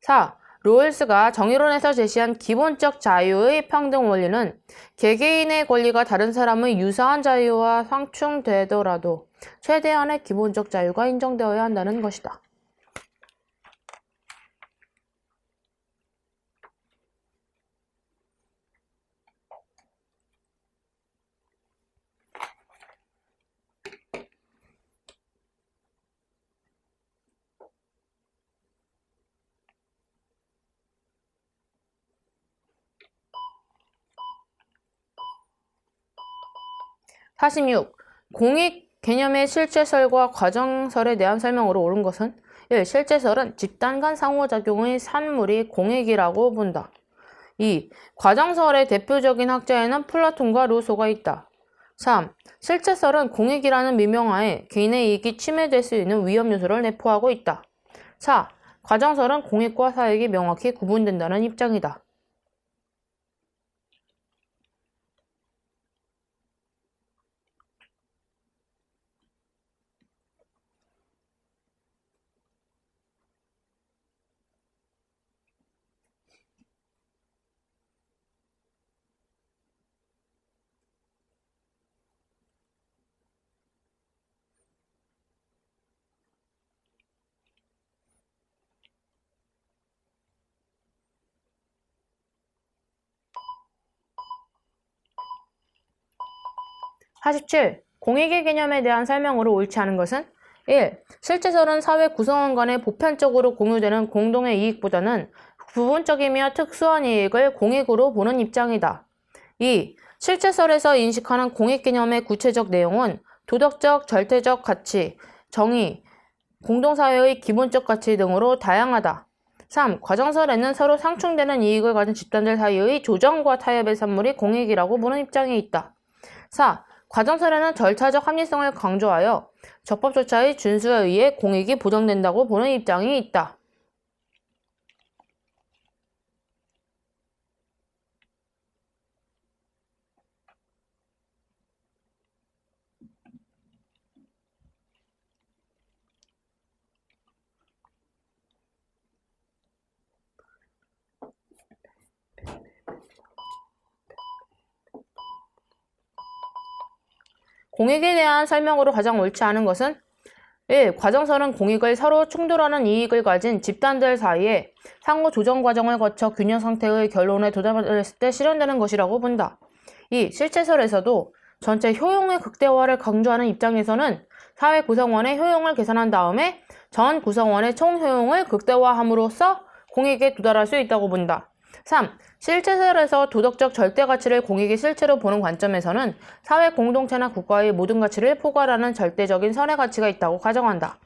4. 롤스가 정의론에서 제시한 기본적 자유의 평등 원리는 개개인의 권리가 다른 사람의 유사한 자유와 상충되더라도 최대한의 기본적 자유가 인정되어야 한다는 것이다. 46. 공익 개념의 실제설과 과정설에 대한 설명으로 옳은 것은 1. 실제설은 집단 간 상호작용의 산물이 공익이라고 본다. 2. 과정설의 대표적인 학자에는 플라톤과 루소가 있다. 3. 실제설은 공익이라는 미명하에 개인의 이익이 침해될 수 있는 위험 요소를 내포하고 있다. 4. 과정설은 공익과 사익이 명확히 구분된다는 입장이다. (47) 공익의 개념에 대한 설명으로 옳지 않은 것은 1. 실제설은 사회 구성원 간에 보편적으로 공유되는 공동의 이익보다는 부분적이며 특수한 이익을 공익으로 보는 입장이다. 2. 실제설에서 인식하는 공익 개념의 구체적 내용은 도덕적, 절대적 가치, 정의, 공동사회의 기본적 가치 등으로 다양하다. 3. 과정설에는 서로 상충되는 이익을 가진 집단들 사이의 조정과 타협의 산물이 공익이라고 보는 입장이 있다. 4. 과정설에는 절차적 합리성을 강조하여 적법 절차의 준수에 의해 공익이 보장된다고 보는 입장이 있다. 공익에 대한 설명으로 가장 옳지 않은 것은 1. 과정설은 공익을 서로 충돌하는 이익을 가진 집단들 사이에 상호 조정 과정을 거쳐 균형 상태의 결론에 도달했을 때 실현되는 것이라고 본다. 2. 실제설에서도 전체 효용의 극대화를 강조하는 입장에서는 사회 구성원의 효용을 계산한 다음에 전 구성원의 총 효용을 극대화함으로써 공익에 도달할 수 있다고 본다. 3. 실제설에서 도덕적 절대 가치를 공익의 실체로 보는 관점에서는 사회 공동체나 국가의 모든 가치를 포괄하는 절대적인 선의 가치가 있다고 가정한다.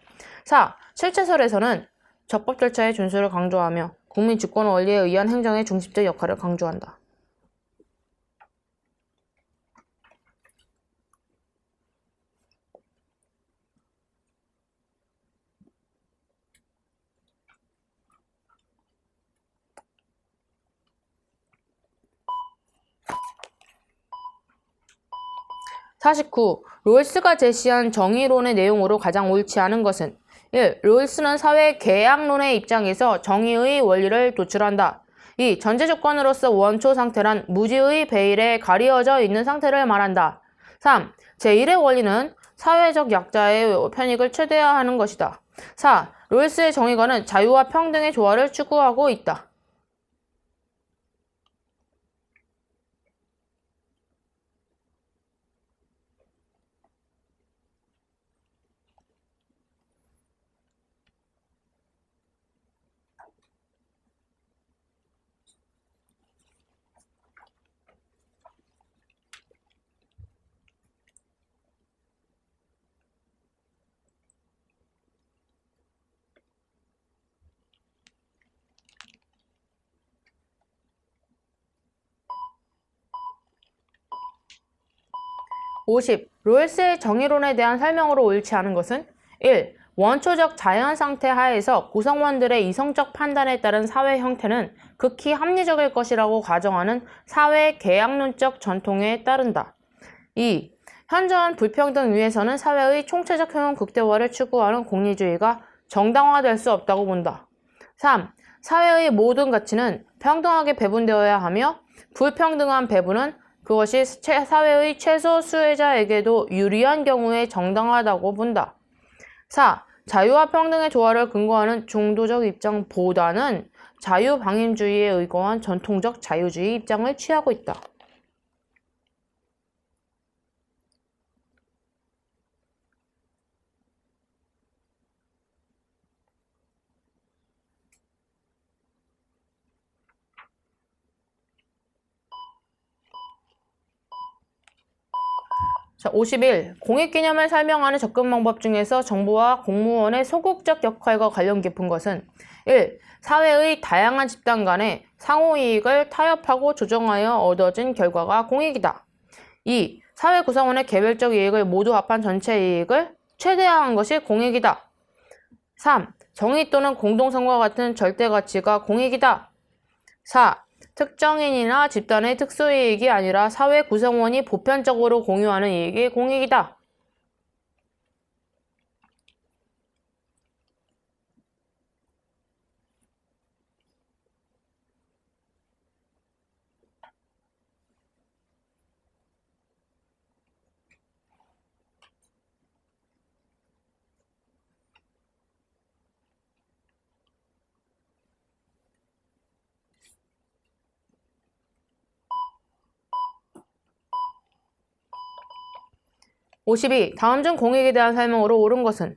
4. 실제설에서는 적법 절차의 준수를 강조하며 국민 주권 원리에 의한 행정의 중심적 역할을 강조한다. (49) 롤스가 제시한 정의론의 내용으로 가장 옳지 않은 것은 1. 롤스는 사회 계약론의 입장에서 정의의 원리를 도출한다. 2. 전제 조건으로서 원초 상태란 무지의 베일에 가리어져 있는 상태를 말한다. 3. 제1의 원리는 사회적 약자의 편익을 최대화하는 것이다. 4. 롤스의 정의관은 자유와 평등의 조화를 추구하고 있다. (50) 롤스의 정의론에 대한 설명으로 옳지 않은 것은 1. 원초적 자연 상태 하에서 구성원들의 이성적 판단에 따른 사회 형태는 극히 합리적일 것이라고 가정하는 사회 계약론적 전통에 따른다. 2. 현저한 불평등 위에서는 사회의 총체적 효용 극대화를 추구하는 공리주의가 정당화될 수 없다고 본다. 3. 사회의 모든 가치는 평등하게 배분되어야 하며 불평등한 배분은 그것이 사회의 최소 수혜자에게도 유리한 경우에 정당하다고 본다. 4. 자유와 평등의 조화를 근거하는 중도적 입장보다는 자유방임주의에 의거한 전통적 자유주의 입장을 취하고 있다. 자, 51. 공익 개념을 설명하는 접근 방법 중에서 정부와 공무원의 소극적 역할과 관련 깊은 것은 1. 사회의 다양한 집단 간의 상호이익을 타협하고 조정하여 얻어진 결과가 공익이다. 2. 사회 구성원의 개별적 이익을 모두 합한 전체 이익을 최대화한 것이 공익이다. 3. 정의 또는 공동성과 같은 절대 가치가 공익이다. 4. 특정인이나 집단의 특수이익이 아니라 사회 구성원이 보편적으로 공유하는 이익이 공익이다. 52. 다음 중 공익에 대한 설명으로 옳은 것은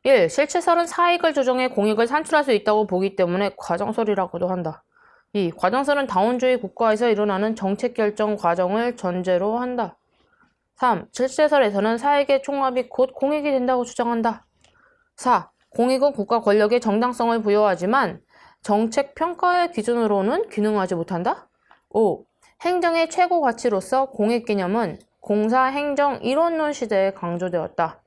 1. 실체설은 사익을 조정해 공익을 산출할 수 있다고 보기 때문에 과정설이라고도 한다. 2. 과정설은 다원주의 국가에서 일어나는 정책 결정 과정을 전제로 한다. 3. 실체설에서는 사익의 총합이 곧 공익이 된다고 주장한다. 4. 공익은 국가 권력의 정당성을 부여하지만 정책 평가의 기준으로는 기능하지 못한다. 5. 행정의 최고 가치로서 공익 개념은 공사 행정 이론론 시대에 강조되었다.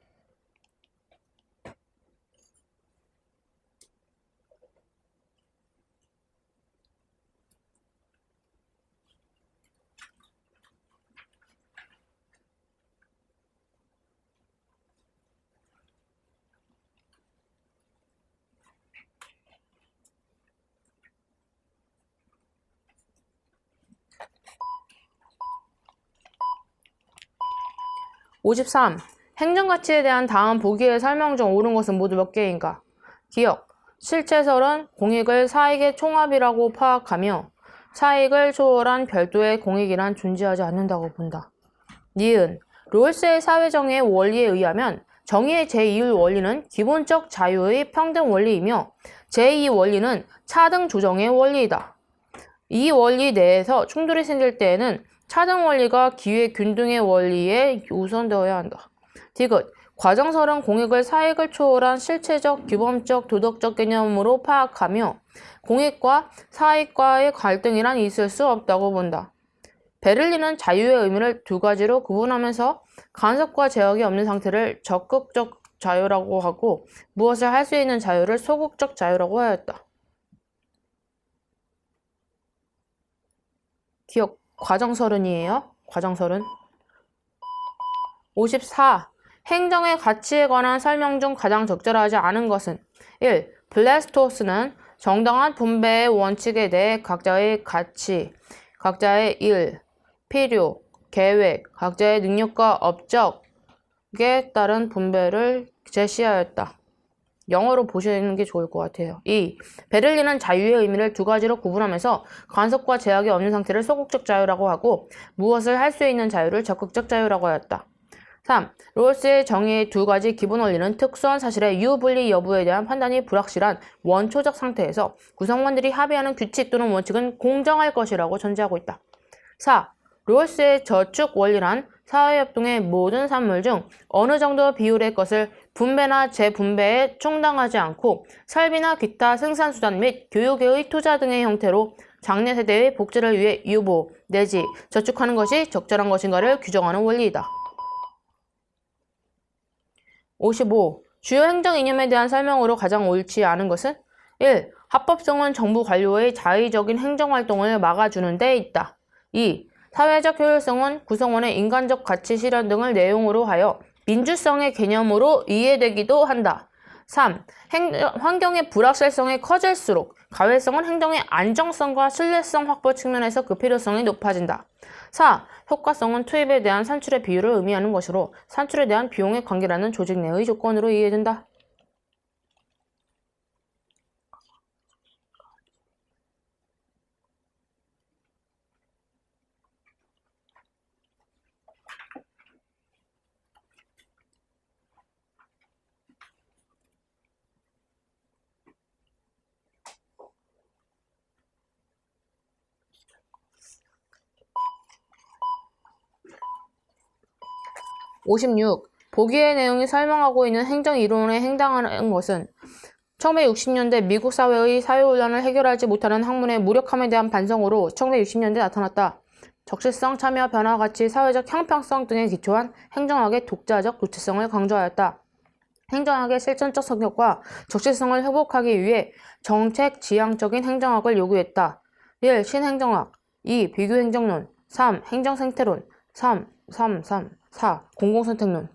53. 행정가치에 대한 다음 보기의 설명 중 옳은 것은 모두 몇 개인가? 기억. 실체설은 공익을 사익의 총합이라고 파악하며 사익을 초월한 별도의 공익이란 존재하지 않는다고 본다. 니은. 롤스의 사회정의의 원리에 의하면 정의의 제2의 원리는 기본적 자유의 평등 원리이며 제2 원리는 차등 조정의 원리이다. 이 원리 내에서 충돌이 생길 때에는 차등 원리가 기회 균등의 원리에 우선되어야 한다. 디귿. 과정설은 공익을 사익을 초월한 실체적, 규범적, 도덕적 개념으로 파악하며 공익과 사익과의 갈등이란 있을 수 없다고 본다. 베를린은 자유의 의미를 두 가지로 구분하면서 간섭과 제약이 없는 상태를 적극적 자유라고 하고 무엇을 할 수 있는 자유를 소극적 자유라고 하였다. 기억. 과정설은이에요. 과정설은. 54. 행정의 가치에 관한 설명 중 가장 적절하지 않은 것은 1. 블레스토스는 정당한 분배의 원칙에 대해 각자의 가치, 각자의 일, 필요, 계획, 각자의 능력과 업적에 따른 분배를 제시하였다. 영어로 보시는 게 좋을 것 같아요. 2. 베를린은 자유의 의미를 두 가지로 구분하면서 간섭과 제약이 없는 상태를 소극적 자유라고 하고 무엇을 할 수 있는 자유를 적극적 자유라고 하였다. 3. 롤스의 정의의 두 가지 기본 원리는 특수한 사실의 유불리 여부에 대한 판단이 불확실한 원초적 상태에서 구성원들이 합의하는 규칙 또는 원칙은 공정할 것이라고 전제하고 있다. 4. 롤스의 저축 원리란 사회협동의 모든 산물 중 어느 정도 비율의 것을 분배나 재분배에 충당하지 않고 설비나 기타 생산수단 및 교육의 투자 등의 형태로 장래 세대의 복지를 위해 유보 내지 저축하는 것이 적절한 것인가를 규정하는 원리이다. 55. 주요 행정 이념에 대한 설명으로 가장 옳지 않은 것은 1. 합법성은 정부 관료의 자의적인 행정활동을 막아주는 데 있다. 2. 사회적 효율성은 구성원의 인간적 가치 실현 등을 내용으로 하여 민주성의 개념으로 이해되기도 한다. 3. 환경의 불확실성이 커질수록 가외성은 행정의 안정성과 신뢰성 확보 측면에서 그 필요성이 높아진다. 4. 효과성은 투입에 대한 산출의 비율을 의미하는 것으로 산출에 대한 비용의 관계라는 조직 내의 조건으로 이해된다. 56. 보기의 내용이 설명하고 있는 행정 이론에 해당하는 것은 1960년대 미국 사회의 사회혼란을 해결하지 못하는 학문의 무력함에 대한 반성으로 1960년대 나타났다. 적시성, 참여, 변화, 가치, 사회적 형평성 등에 기초한 행정학의 독자적 주체성을 강조하였다. 행정학의 실천적 성격과 적시성을 회복하기 위해 정책 지향적인 행정학을 요구했다. 1. 신행정학 2. 비교행정론 3. 행정생태론 4. 공공선택론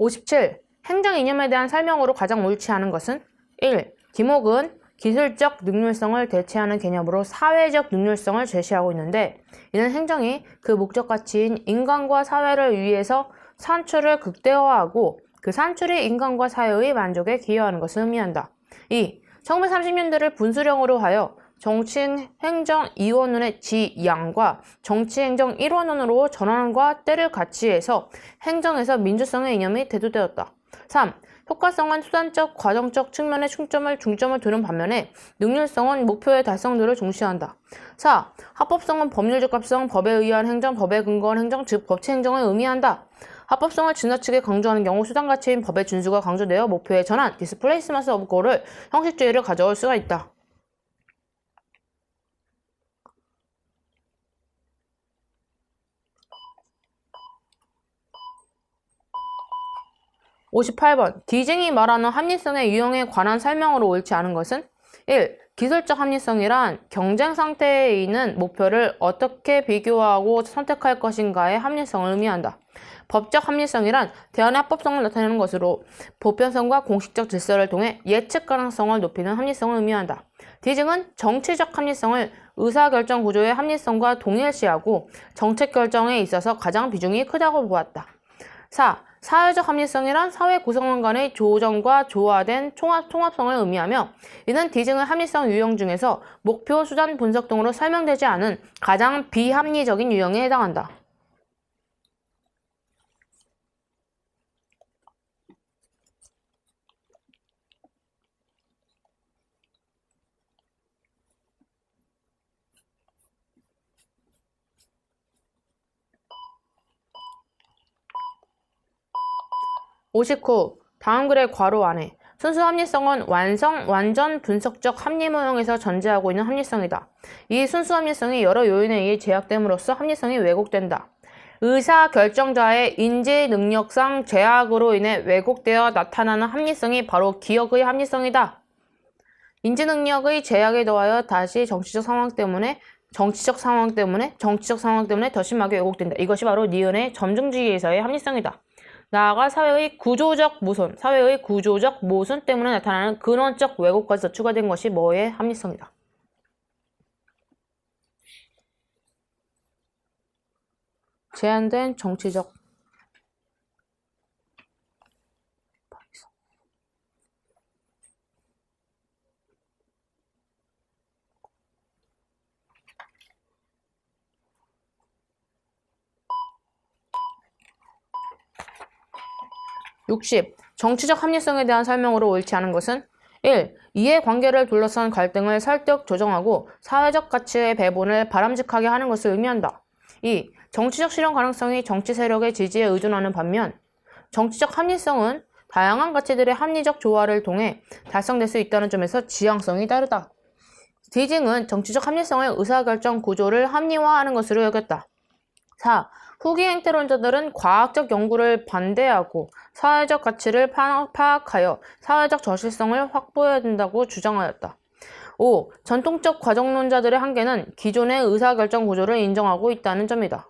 57. 행정 이념에 대한 설명으로 가장 옳지 않은 것은 1. 김옥은 기술적 능률성을 대체하는 개념으로 사회적 능률성을 제시하고 있는데 이는 행정이 그 목적 가치인 인간과 사회를 위해서 산출을 극대화하고 그 산출이 인간과 사회의 만족에 기여하는 것을 의미한다. 2. 1930년대를 분수령으로 하여 정치행정 2원론의 지양과 정치행정 1원론으로 전환과 때를 같이 해서 행정에서 민주성의 이념이 대두되었다. 3. 효과성은 수단적, 과정적 측면에 중점을 두는 반면에 능률성은 목표의 달성도를 중시한다. 4. 합법성은 법률적 합성, 법에 의한 행정, 법에 근거한 행정, 즉 법치행정을 의미한다. 합법성을 지나치게 강조하는 경우 수단 가치인 법의 준수가 강조되어 목표의 전환, displacement of goal을 형식주의를 가져올 수가 있다. 58번. 디징이 말하는 합리성의 유형에 관한 설명으로 옳지 않은 것은 1. 기술적 합리성이란 경쟁 상태에 있는 목표를 어떻게 비교하고 선택할 것인가의 합리성을 의미한다. 법적 합리성이란 대안의 합법성을 나타내는 것으로 보편성과 공식적 질서를 통해 예측 가능성을 높이는 합리성을 의미한다. 디징은 정치적 합리성을 의사결정 구조의 합리성과 동일시하고 정책 결정에 있어서 가장 비중이 크다고 보았다. 4. 사회적 합리성이란 사회 구성원 간의 조정과 조화된 통합성을 의미하며 이는 디징의 합리성 유형 중에서 목표, 수단, 분석 등으로 설명되지 않은 가장 비합리적인 유형에 해당한다. 59. 다음 글의 괄호 안에 순수 합리성은 완전 분석적 합리 모형에서 전제하고 있는 합리성이다. 이 순수 합리성이 여러 요인에 의해 제약됨으로써 합리성이 왜곡된다. 의사결정자의 인지 능력상 제약으로 인해 왜곡되어 나타나는 합리성이 바로 기억의 합리성이다. 인지 능력의 제약에 더하여 다시 정치적 상황 때문에 더 심하게 왜곡된다. 이것이 바로 니은의 점증주의에서의 합리성이다. 나아가 사회의 구조적 모순 때문에 나타나는 근원적 왜곡까지 더 추가된 것이 뭐의 합리성이다. 제한된 정치적 60. 정치적 합리성에 대한 설명으로 옳지 않은 것은 1. 이해관계를 둘러싼 갈등을 설득 조정하고 사회적 가치의 배분을 바람직하게 하는 것을 의미한다. 2. 정치적 실현 가능성이 정치 세력의 지지에 의존하는 반면 정치적 합리성은 다양한 가치들의 합리적 조화를 통해 달성될 수 있다는 점에서 지향성이 다르다. 디징은 정치적 합리성의 의사결정 구조를 합리화하는 것으로 여겼다. 4. 후기 행태론자들은 과학적 연구를 반대하고 사회적 가치를 파악하여 사회적 저실성을 확보해야 된다고 주장하였다. 5. 전통적 과정론자들의 한계는 기존의 의사결정 구조를 인정하고 있다는 점이다.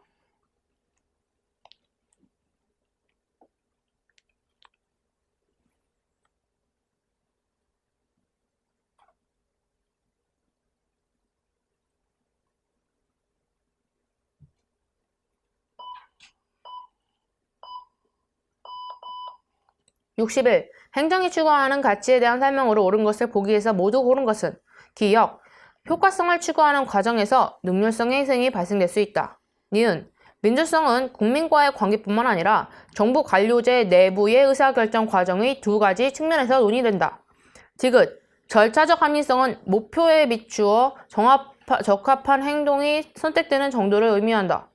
61. 행정이 추구하는 가치에 대한 설명으로 옳은 것을 보기에서 모두 고른 것은 기억, 효과성을 추구하는 과정에서 능률성의 희생이 발생될 수 있다. 니은. 민주성은 국민과의 관계뿐만 아니라 정부 관료제 내부의 의사결정 과정의 두 가지 측면에서 논의된다. 디귿. 절차적 합리성은 목표에 비추어 적합한 행동이 선택되는 정도를 의미한다.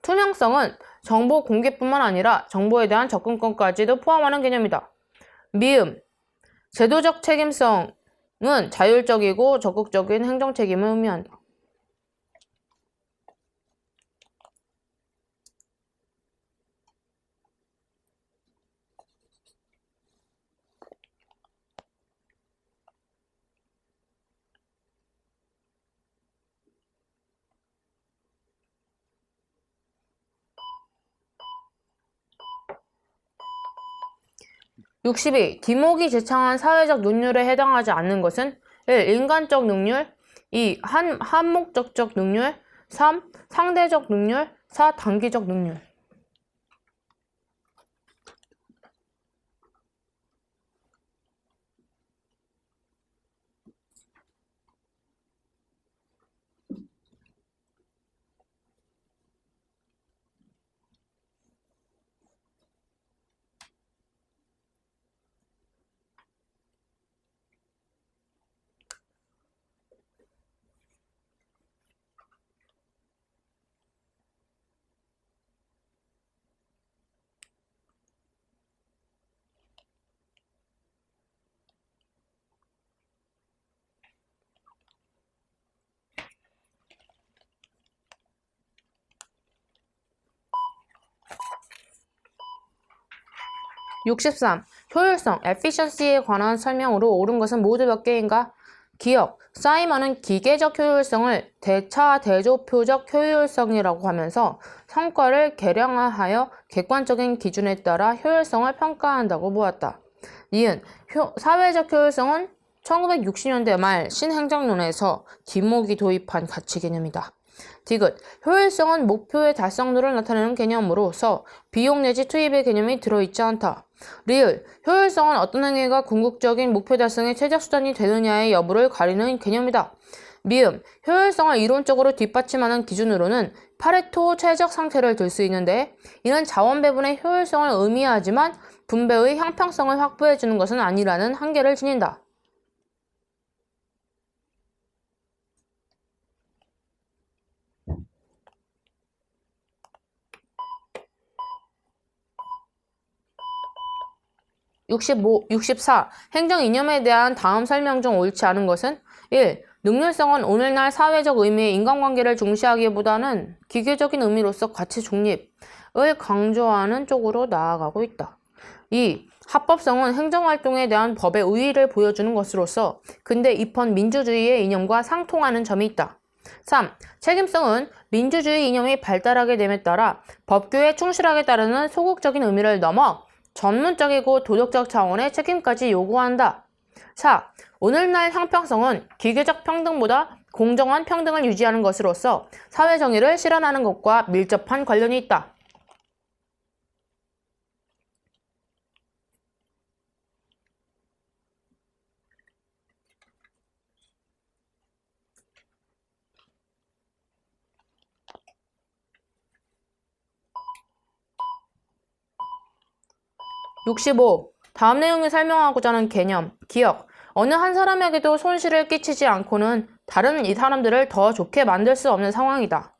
투명성은 정보 공개뿐만 아니라 정보에 대한 접근권까지도 포함하는 개념이다. 미음. 제도적 책임성은 자율적이고 적극적인 행정 책임을 의미한다. 62. 디목이 제창한 사회적 능률에 해당하지 않는 것은 1. 인간적 능률 2. 한목적적 능률 3. 상대적 능률 4. 단기적 능률 63. 효율성, efficiency에 관한 설명으로 옳은 것은 모두 몇 개인가? 기억, 사이먼은 기계적 효율성을 대조표적 효율성이라고 하면서 성과를 계량화하여 객관적인 기준에 따라 효율성을 평가한다고 보았다. 니은, 사회적 효율성은 1960년대 말 신행정론에서 디목이 도입한 가치 개념이다. 디귿. 효율성은 목표의 달성도를 나타내는 개념으로서 비용 내지 투입의 개념이 들어있지 않다. 리을. 효율성은 어떤 행위가 궁극적인 목표 달성의 최적 수단이 되느냐의 여부를 가리는 개념이다. 미음. 효율성을 이론적으로 뒷받침하는 기준으로는 파레토 최적 상태를 들 수 있는데 이는 자원 배분의 효율성을 의미하지만 분배의 형평성을 확보해주는 것은 아니라는 한계를 지닌다. 65, 64. 행정 이념에 대한 다음 설명 중 옳지 않은 것은 1. 능률성은 오늘날 사회적 의미의 인간관계를 중시하기보다는 기계적인 의미로서 가치 중립을 강조하는 쪽으로 나아가고 있다. 2. 합법성은 행정활동에 대한 법의 우위를 보여주는 것으로서 근대 입헌 민주주의의 이념과 상통하는 점이 있다. 3. 책임성은 민주주의 이념이 발달하게 됨에 따라 법규에 충실하게 따르는 소극적인 의미를 넘어 전문적이고 도덕적 차원의 책임까지 요구한다. 4. 오늘날 형평성은 기계적 평등보다 공정한 평등을 유지하는 것으로서 사회정의를 실현하는 것과 밀접한 관련이 있다. 65. 다음 내용을 설명하고자 하는 개념, 기억. 어느 한 사람에게도 손실을 끼치지 않고는 다른 이 사람들을 더 좋게 만들 수 없는 상황이다.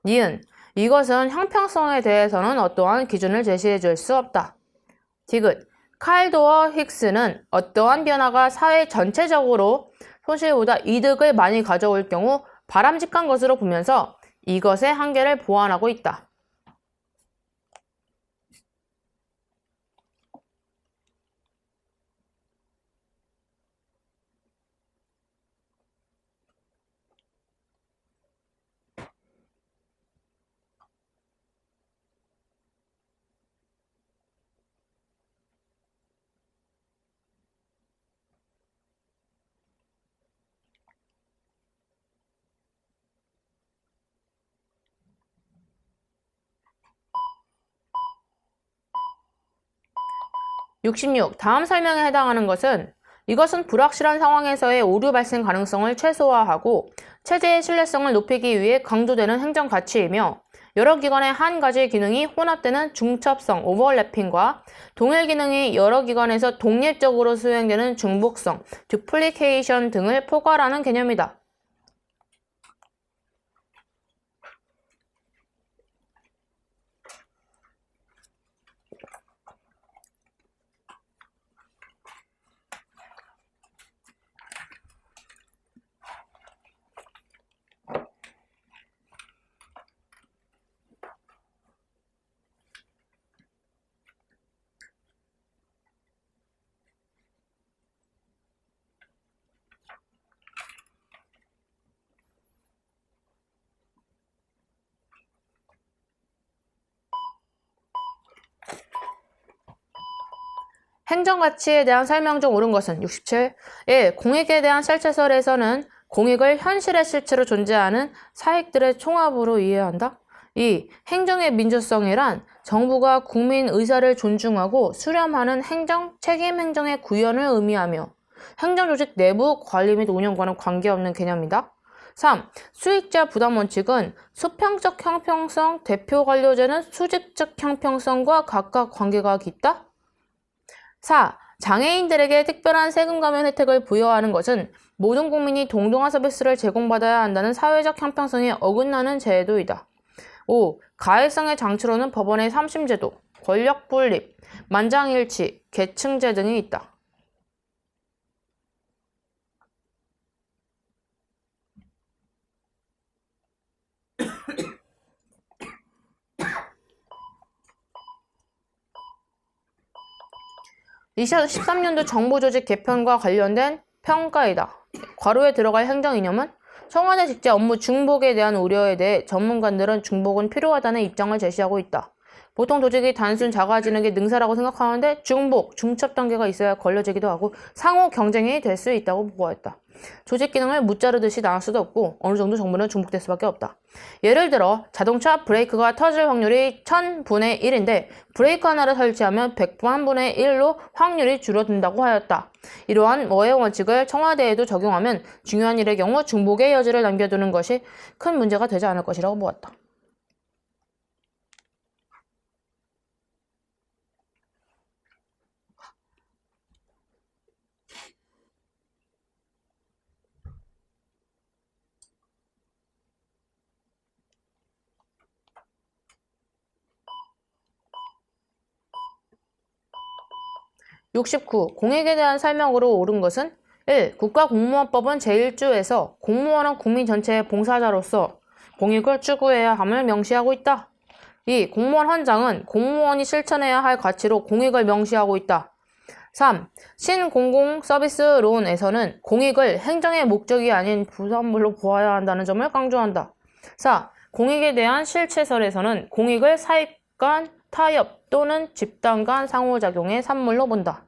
니은. 이것은 형평성에 대해서는 어떠한 기준을 제시해 줄 수 없다. 디귿. 칼도어 힉스는 어떠한 변화가 사회 전체적으로 손실보다 이득을 많이 가져올 경우 바람직한 것으로 보면서 이것의 한계를 보완하고 있다. 66. 다음 설명에 해당하는 것은 이것은 불확실한 상황에서의 오류 발생 가능성을 최소화하고 체제의 신뢰성을 높이기 위해 강조되는 행정 가치이며 여러 기관의 한 가지 기능이 혼합되는 중첩성, 오버래핑과 동일 기능이 여러 기관에서 독립적으로 수행되는 중복성, 듀플리케이션 등을 포괄하는 개념이다. 행정가치에 대한 설명 중 옳은 것은 67. 1. 공익에 대한 실체설에서는 공익을 현실의 실체로 존재하는 사익들의 총합으로 이해한다. 2. 행정의 민주성이란 정부가 국민 의사를 존중하고 수렴하는 행정, 책임 행정의 구현을 의미하며 행정조직 내부 관리 및 운영과는 관계없는 개념이다. 3. 수익자 부담 원칙은 수평적 형평성, 대표 관료제는 수직적 형평성과 각각 관계가 깊다. 4. 장애인들에게 특별한 세금 감면 혜택을 부여하는 것은 모든 국민이 동등한 서비스를 제공받아야 한다는 사회적 형평성에 어긋나는 제도이다. 5. 가해성의 장치로는 법원의 3심제도, 권력 분립, 만장일치, 계층제 등이 있다. (2013년도) 정부조직 개편과 관련된 평가이다. 괄호에 들어갈 행정 이념은 청와대 직제 업무 중복에 대한 우려에 대해 전문가들은 중복은 필요하다는 입장을 제시하고 있다. 보통 조직이 단순 자가진흥의 능사라고 생각하는데 중복, 중첩 단계가 있어야 걸러지기도 하고 상호 경쟁이 될 수 있다고 보고했다. 조직 기능을 무자르듯이 나눌 수도 없고 어느 정도 정보는 중복될 수밖에 없다. 예를 들어 자동차 브레이크가 터질 확률이 1000분의 1인데 브레이크 하나를 설치하면 100분의 1로 확률이 줄어든다고 하였다. 이러한 뭐의 원칙을 청와대에도 적용하면 중요한 일의 경우 중복의 여지를 남겨두는 것이 큰 문제가 되지 않을 것이라고 보았다. 69. 공익에 대한 설명으로 옳은 것은 1. 국가공무원법은 제1조에서 공무원은 국민 전체의 봉사자로서 공익을 추구해야 함을 명시하고 있다. 2. 공무원 헌장은 공무원이 실천해야 할 가치로 공익을 명시하고 있다. 3. 신공공서비스론에서는 공익을 행정의 목적이 아닌 부산물로 보아야 한다는 점을 강조한다. 4. 공익에 대한 실체설에서는 공익을 사익 간, 타협 또는 집단 간 상호작용의 산물로 본다.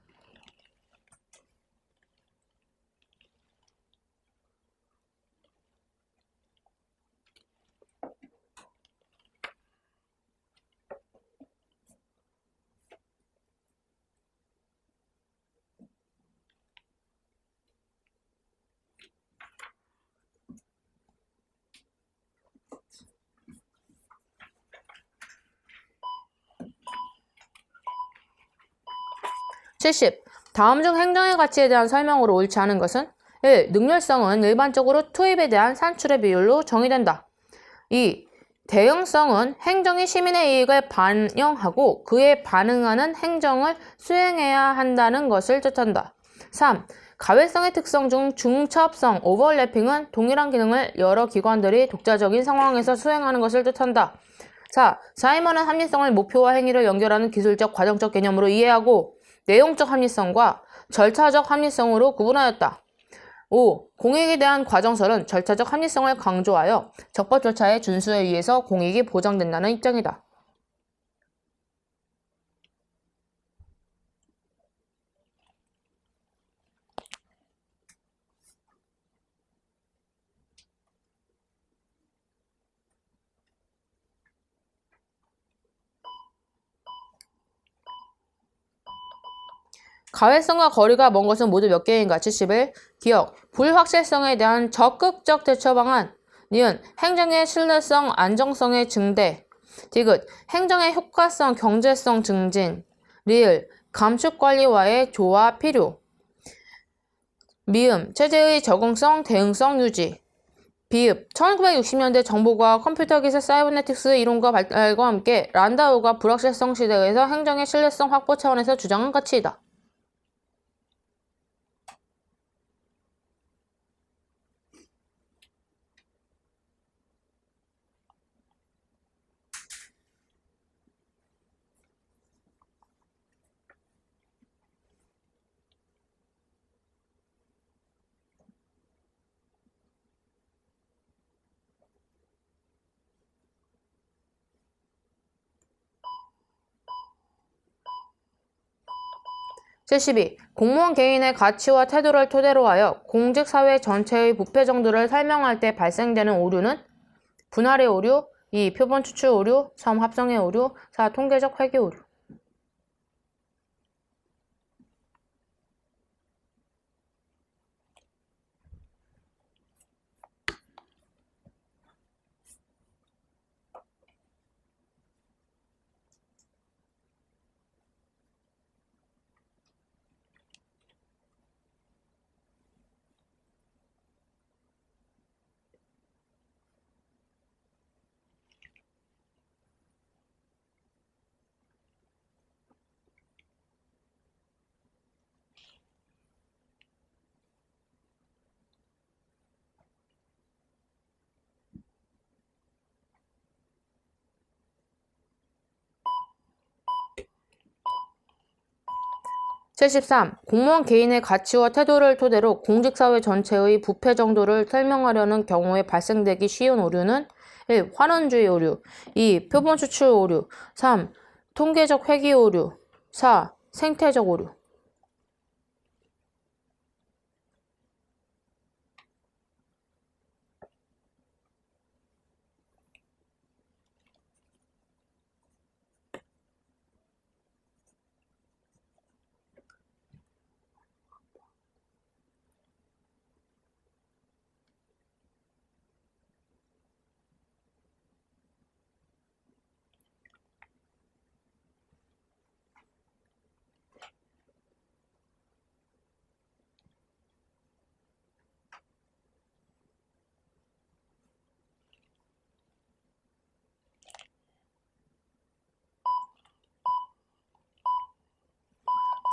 (70) 다음 중 행정의 가치에 대한 설명으로 옳지 않은 것은 1. 능률성은 일반적으로 투입에 대한 산출의 비율로 정의된다. 2. 대응성은 행정이 시민의 이익을 반영하고 그에 반응하는 행정을 수행해야 한다는 것을 뜻한다. 3. 가외성의 특성 중 중첩성, 오버래핑은 동일한 기능을 여러 기관들이 독자적인 상황에서 수행하는 것을 뜻한다. 4. 사이먼은 합리성을 목표와 행위를 연결하는 기술적, 과정적 개념으로 이해하고 내용적 합리성과 절차적 합리성으로 구분하였다. 5. 공익에 대한 과정설은 절차적 합리성을 강조하여 적법 절차의 준수에 의해서 공익이 보장된다는 입장이다. 가회성과 거리가 먼 것은 모두 몇 개인가? 71. 기억, 불확실성에 대한 적극적 대처 방안. 니은, 행정의 신뢰성, 안정성의 증대. 디귿, 행정의 효과성, 경제성 증진. 리을, 감축관리와의 조화 필요. 미음, 체제의 적응성, 대응성 유지. 비읍, 1960년대 정보과학, 컴퓨터기술, 사이버네틱스 이론과 발달과 함께 란다우가 불확실성 시대에서 행정의 신뢰성 확보 차원에서 주장한 가치이다. (72) 공무원 개인의 가치와 태도를 토대로 하여 공직사회 전체의 부패 정도를 설명할 때 발생되는 오류는 분할의 오류, 2. 표본 추출 오류, 3. 합성의 오류, 4. 통계적 회귀 오류. (73) 공무원 개인의 가치와 태도를 토대로 공직사회 전체의 부패 정도를 설명하려는 경우에 발생되기 쉬운 오류는 1. 환원주의 오류, 2. 표본 추출 오류, 3. 통계적 회귀 오류, 4. 생태적 오류.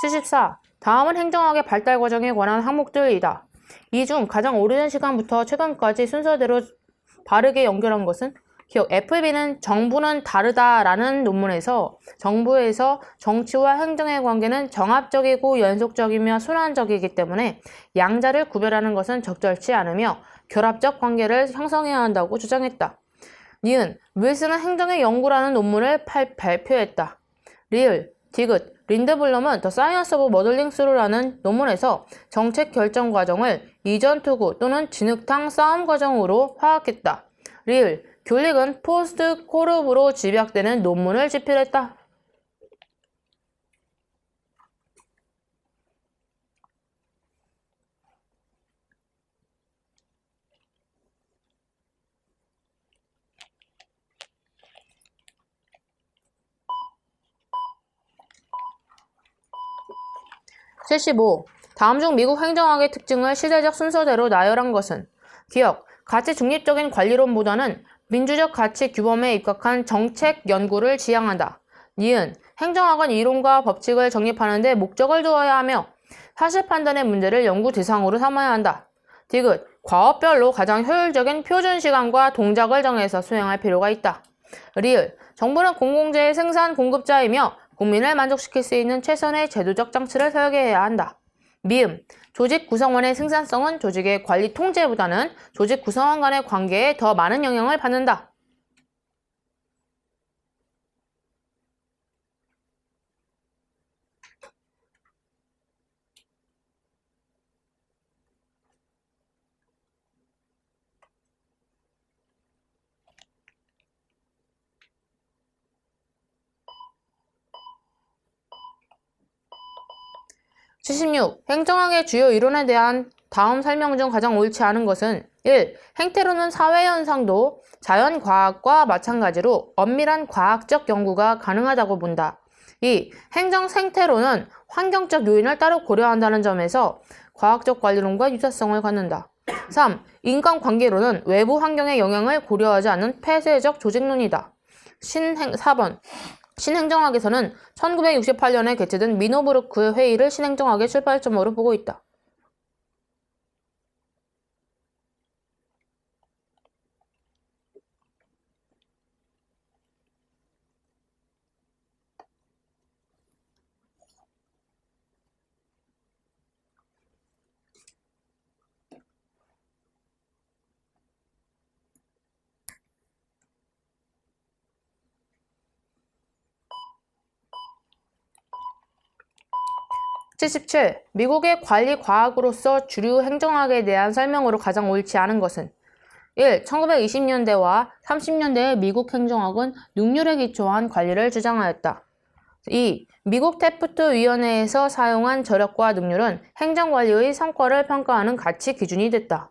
(74) 다음은 행정학의 발달 과정에 관한 항목들이다. 이 중 가장 오래된 시간부터 최근까지 순서대로 바르게 연결한 것은 기억, FB는 정부는 다르다라는 논문에서 정부에서 정치와 행정의 관계는 정합적이고 연속적이며 순환적이기 때문에 양자를 구별하는 것은 적절치 않으며 결합적 관계를 형성해야 한다고 주장했다. 니은, 윌슨은 행정의 연구라는 논문을 발표했다. 리을, 디귿, 린드블럼은 더 사이언스 오브 머들링 스루라는 논문에서 정책 결정 과정을 이전 투구 또는 진흙탕 싸움 과정으로 파악했다. 리을, 귤릭은 포스트 코르브로 집약되는 논문을 집필했다. (75) 다음 중 미국 행정학의 특징을 시대적 순서대로 나열한 것은 기억, 가치 중립적인 관리론보다는 민주적 가치 규범에 입각한 정책 연구를 지향한다. 니은, 행정학은 이론과 법칙을 정립하는 데 목적을 두어야 하며 사실 판단의 문제를 연구 대상으로 삼아야 한다. 디귿, 과업별로 가장 효율적인 표준 시간과 동작을 정해서 수행할 필요가 있다. 리을, 정부는 공공재의 생산 공급자이며 국민을 만족시킬 수 있는 최선의 제도적 장치를 설계해야 한다. 미음, 조직 구성원의 생산성은 조직의 관리 통제보다는 조직 구성원 간의 관계에 더 많은 영향을 받는다. 76. 행정학의 주요 이론에 대한 다음 설명 중 가장 옳지 않은 것은 1. 행태로는 사회현상도 자연과학과 마찬가지로 엄밀한 과학적 연구가 가능하다고 본다. 2. 행정 생태로는 환경적 요인을 따로 고려한다는 점에서 과학적 관리론과 유사성을 갖는다. 3. 인간관계론은 외부 환경의 영향을 고려하지 않는 폐쇄적 조직론이다. 4번. 신행정학에서는 1968년에 개최된 미노부르크 회의를 신행정학의 출발점으로 보고 있다. 77. 미국의 관리 과학으로서 주류 행정학에 대한 설명으로 가장 옳지 않은 것은 1. 1920년대와 30년대의 미국 행정학은 능률에 기초한 관리를 주장하였다. 2. 미국 테프트 위원회에서 사용한 저력과 능률은 행정관리의 성과를 평가하는 가치 기준이 됐다.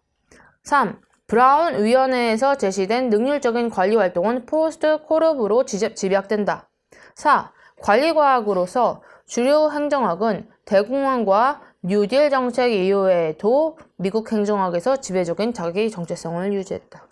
3. 브라운 위원회에서 제시된 능률적인 관리 활동은 포스트 콜업으로 집약된다. 4. 관리과학으로서 주요 행정학은 대공황과 뉴딜 정책 이후에도 미국 행정학에서 지배적인 자기 정체성을 유지했다.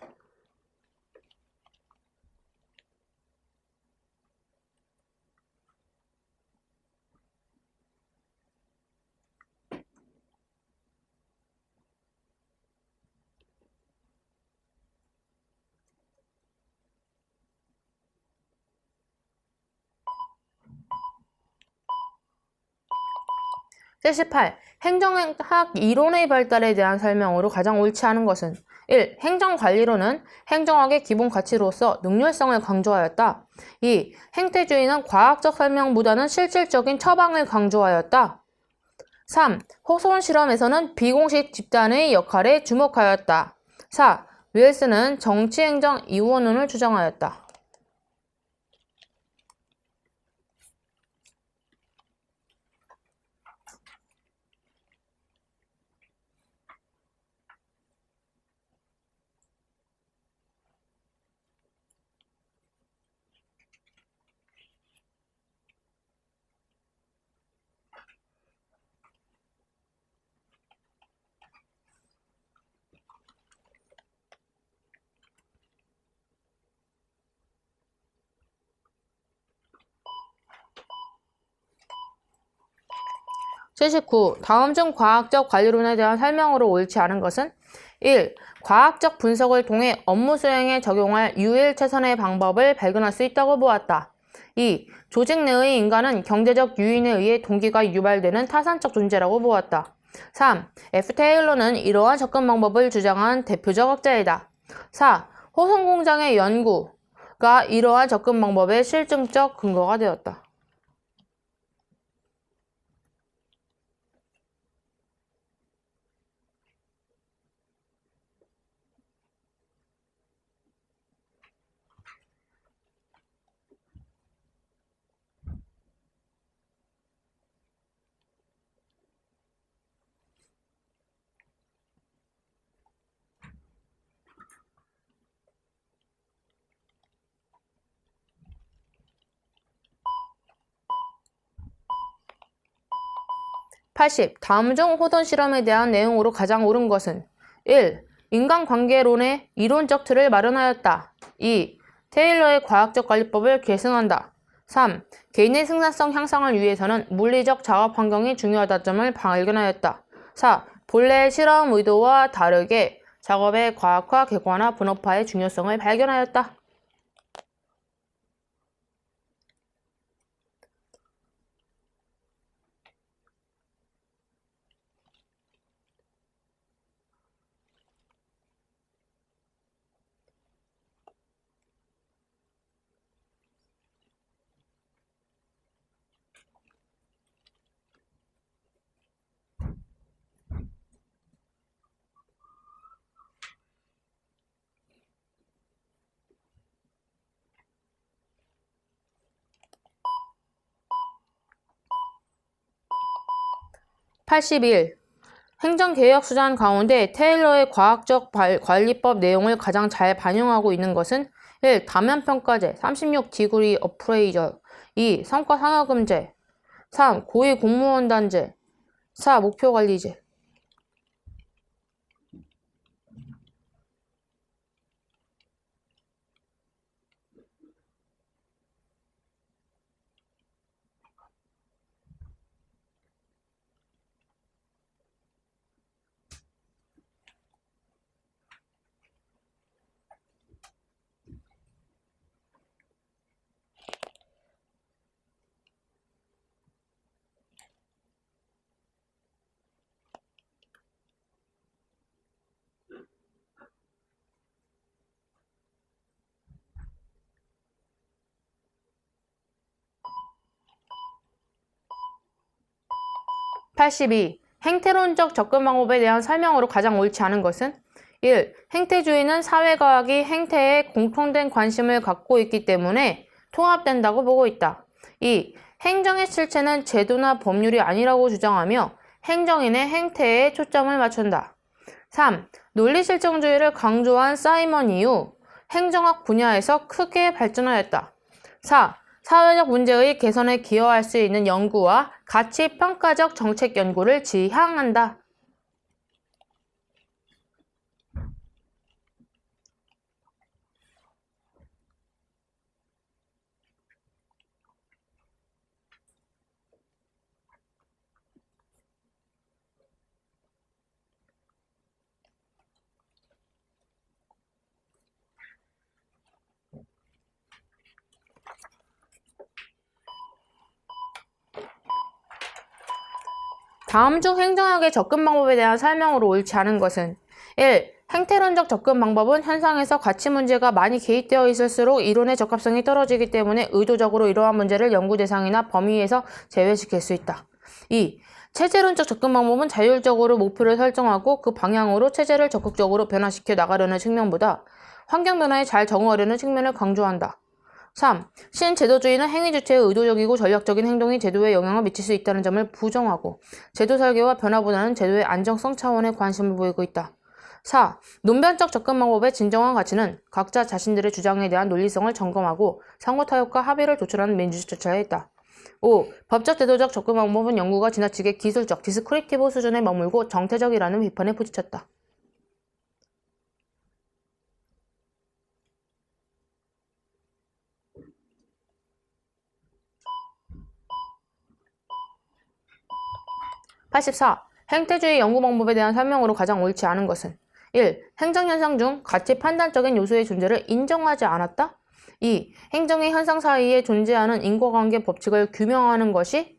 (78) 행정학 이론의 발달에 대한 설명으로 가장 옳지 않은 것은 1. 행정관리론은 행정학의 기본 가치로서 능률성을 강조하였다. 2. 행태주의는 과학적 설명보다는 실질적인 처방을 강조하였다. 3. 호손 실험에서는 비공식 집단의 역할에 주목하였다. 4. 윌슨은 정치행정 이원론을 주장하였다. 79. 다음 중 과학적 관리론에 대한 설명으로 옳지 않은 것은 1. 과학적 분석을 통해 업무 수행에 적용할 유일 최선의 방법을 발견할 수 있다고 보았다. 2. 조직 내의 인간은 경제적 유인에 의해 동기가 유발되는 타산적 존재라고 보았다. 3. F. 테일러는 이러한 접근 방법을 주장한 대표적 학자이다. 4. 호송 공장의 연구가 이러한 접근 방법의 실증적 근거가 되었다. 80. 다음 중 호돈 실험에 대한 내용으로 가장 옳은 것은 1. 인간관계론의 이론적 틀을 마련하였다. 2. 테일러의 과학적 관리법을 계승한다. 3. 개인의 생산성 향상을 위해서는 물리적 작업 환경이 중요하다는 점을 발견하였다. 4. 본래의 실험 의도와 다르게 작업의 과학화, 객관화, 분업화의 중요성을 발견하였다. 81. 행정개혁 수단 가운데 테일러의 과학적 관리법 내용을 가장 잘 반영하고 있는 것은 1. 다면평가제 36디그리 어프레이저 2. 성과상여금제 3. 고위공무원단제 4. 목표관리제 82. 행태론적 접근 방법에 대한 설명으로 가장 옳지 않은 것은 1. 행태주의는 사회과학이 행태에 공통된 관심을 갖고 있기 때문에 통합된다고 보고 있다. 2. 행정의 실체는 제도나 법률이 아니라고 주장하며 행정인의 행태에 초점을 맞춘다. 3. 논리실정주의를 강조한 사이먼 이후 행정학 분야에서 크게 발전하였다. 4. 사회적 문제의 개선에 기여할 수 있는 연구와 가치 평가적 정책 연구를 지향한다. 다음 중 행정학의 접근 방법에 대한 설명으로 옳지 않은 것은 1. 행태론적 접근 방법은 현상에서 가치 문제가 많이 개입되어 있을수록 이론의 적합성이 떨어지기 때문에 의도적으로 이러한 문제를 연구 대상이나 범위에서 제외시킬 수 있다. 2. 체제론적 접근 방법은 자율적으로 목표를 설정하고 그 방향으로 체제를 적극적으로 변화시켜 나가려는 측면보다 환경 변화에 잘 적응하려는 측면을 강조한다. 3. 신제도주의는 행위 주체의 의도적이고 전략적인 행동이 제도에 영향을 미칠 수 있다는 점을 부정하고 제도 설계와 변화보다는 제도의 안정성 차원에 관심을 보이고 있다. 4. 논변적 접근 방법의 진정한 가치는 각자 자신들의 주장에 대한 논리성을 점검하고 상호타협과 합의를 도출하는 민주주의 절차에 있다. 5. 법적 제도적 접근 방법은 연구가 지나치게 기술적, 디스크립티브 수준에 머물고 정태적이라는 비판에 부딪혔다. 84. 행태주의 연구 방법에 대한 설명으로 가장 옳지 않은 것은 1. 행정현상 중 가치 판단적인 요소의 존재를 인정하지 않았다. 2. 행정의 현상 사이에 존재하는 인과관계 법칙을 규명하는 것이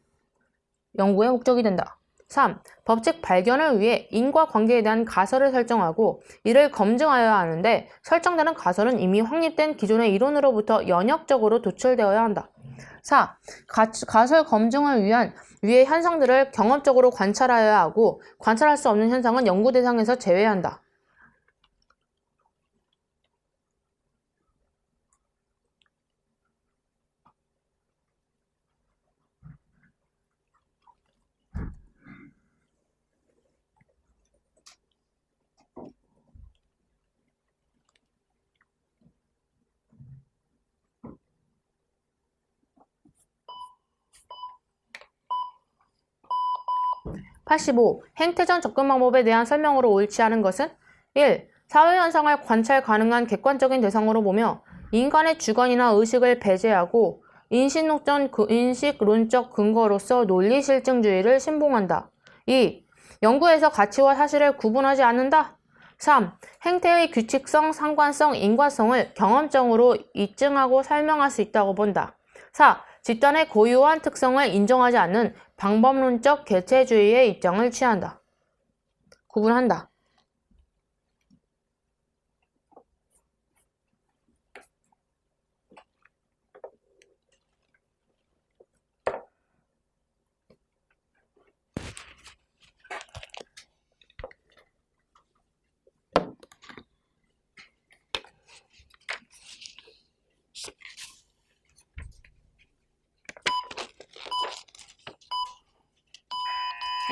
연구의 목적이 된다. 3. 법칙 발견을 위해 인과관계에 대한 가설을 설정하고 이를 검증하여야 하는데 설정되는 가설은 이미 확립된 기존의 이론으로부터 연역적으로 도출되어야 한다. 4. 가설 검증을 위해 현상들을 경험적으로 관찰하여야 하고 관찰할 수 없는 현상은 연구 대상에서 제외한다. (85) 행태전 접근 방법에 대한 설명으로 옳지 않은 것은 1. 사회현상을 관찰 가능한 객관적인 대상으로 보며 인간의 주관이나 의식을 배제하고 인식론적 근거로서 논리실증주의를 신봉한다. 2. 연구에서 가치와 사실을 구분하지 않는다. 3. 행태의 규칙성, 상관성, 인과성을 경험적으로 입증하고 설명할 수 있다고 본다. 4. 집단의 고유한 특성을 인정하지 않는 방법론적 개체주의의 입장을 취한다. 구분한다.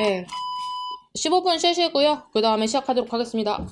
예. 15분 쉬시고요. 그 다음에 시작하도록 하겠습니다.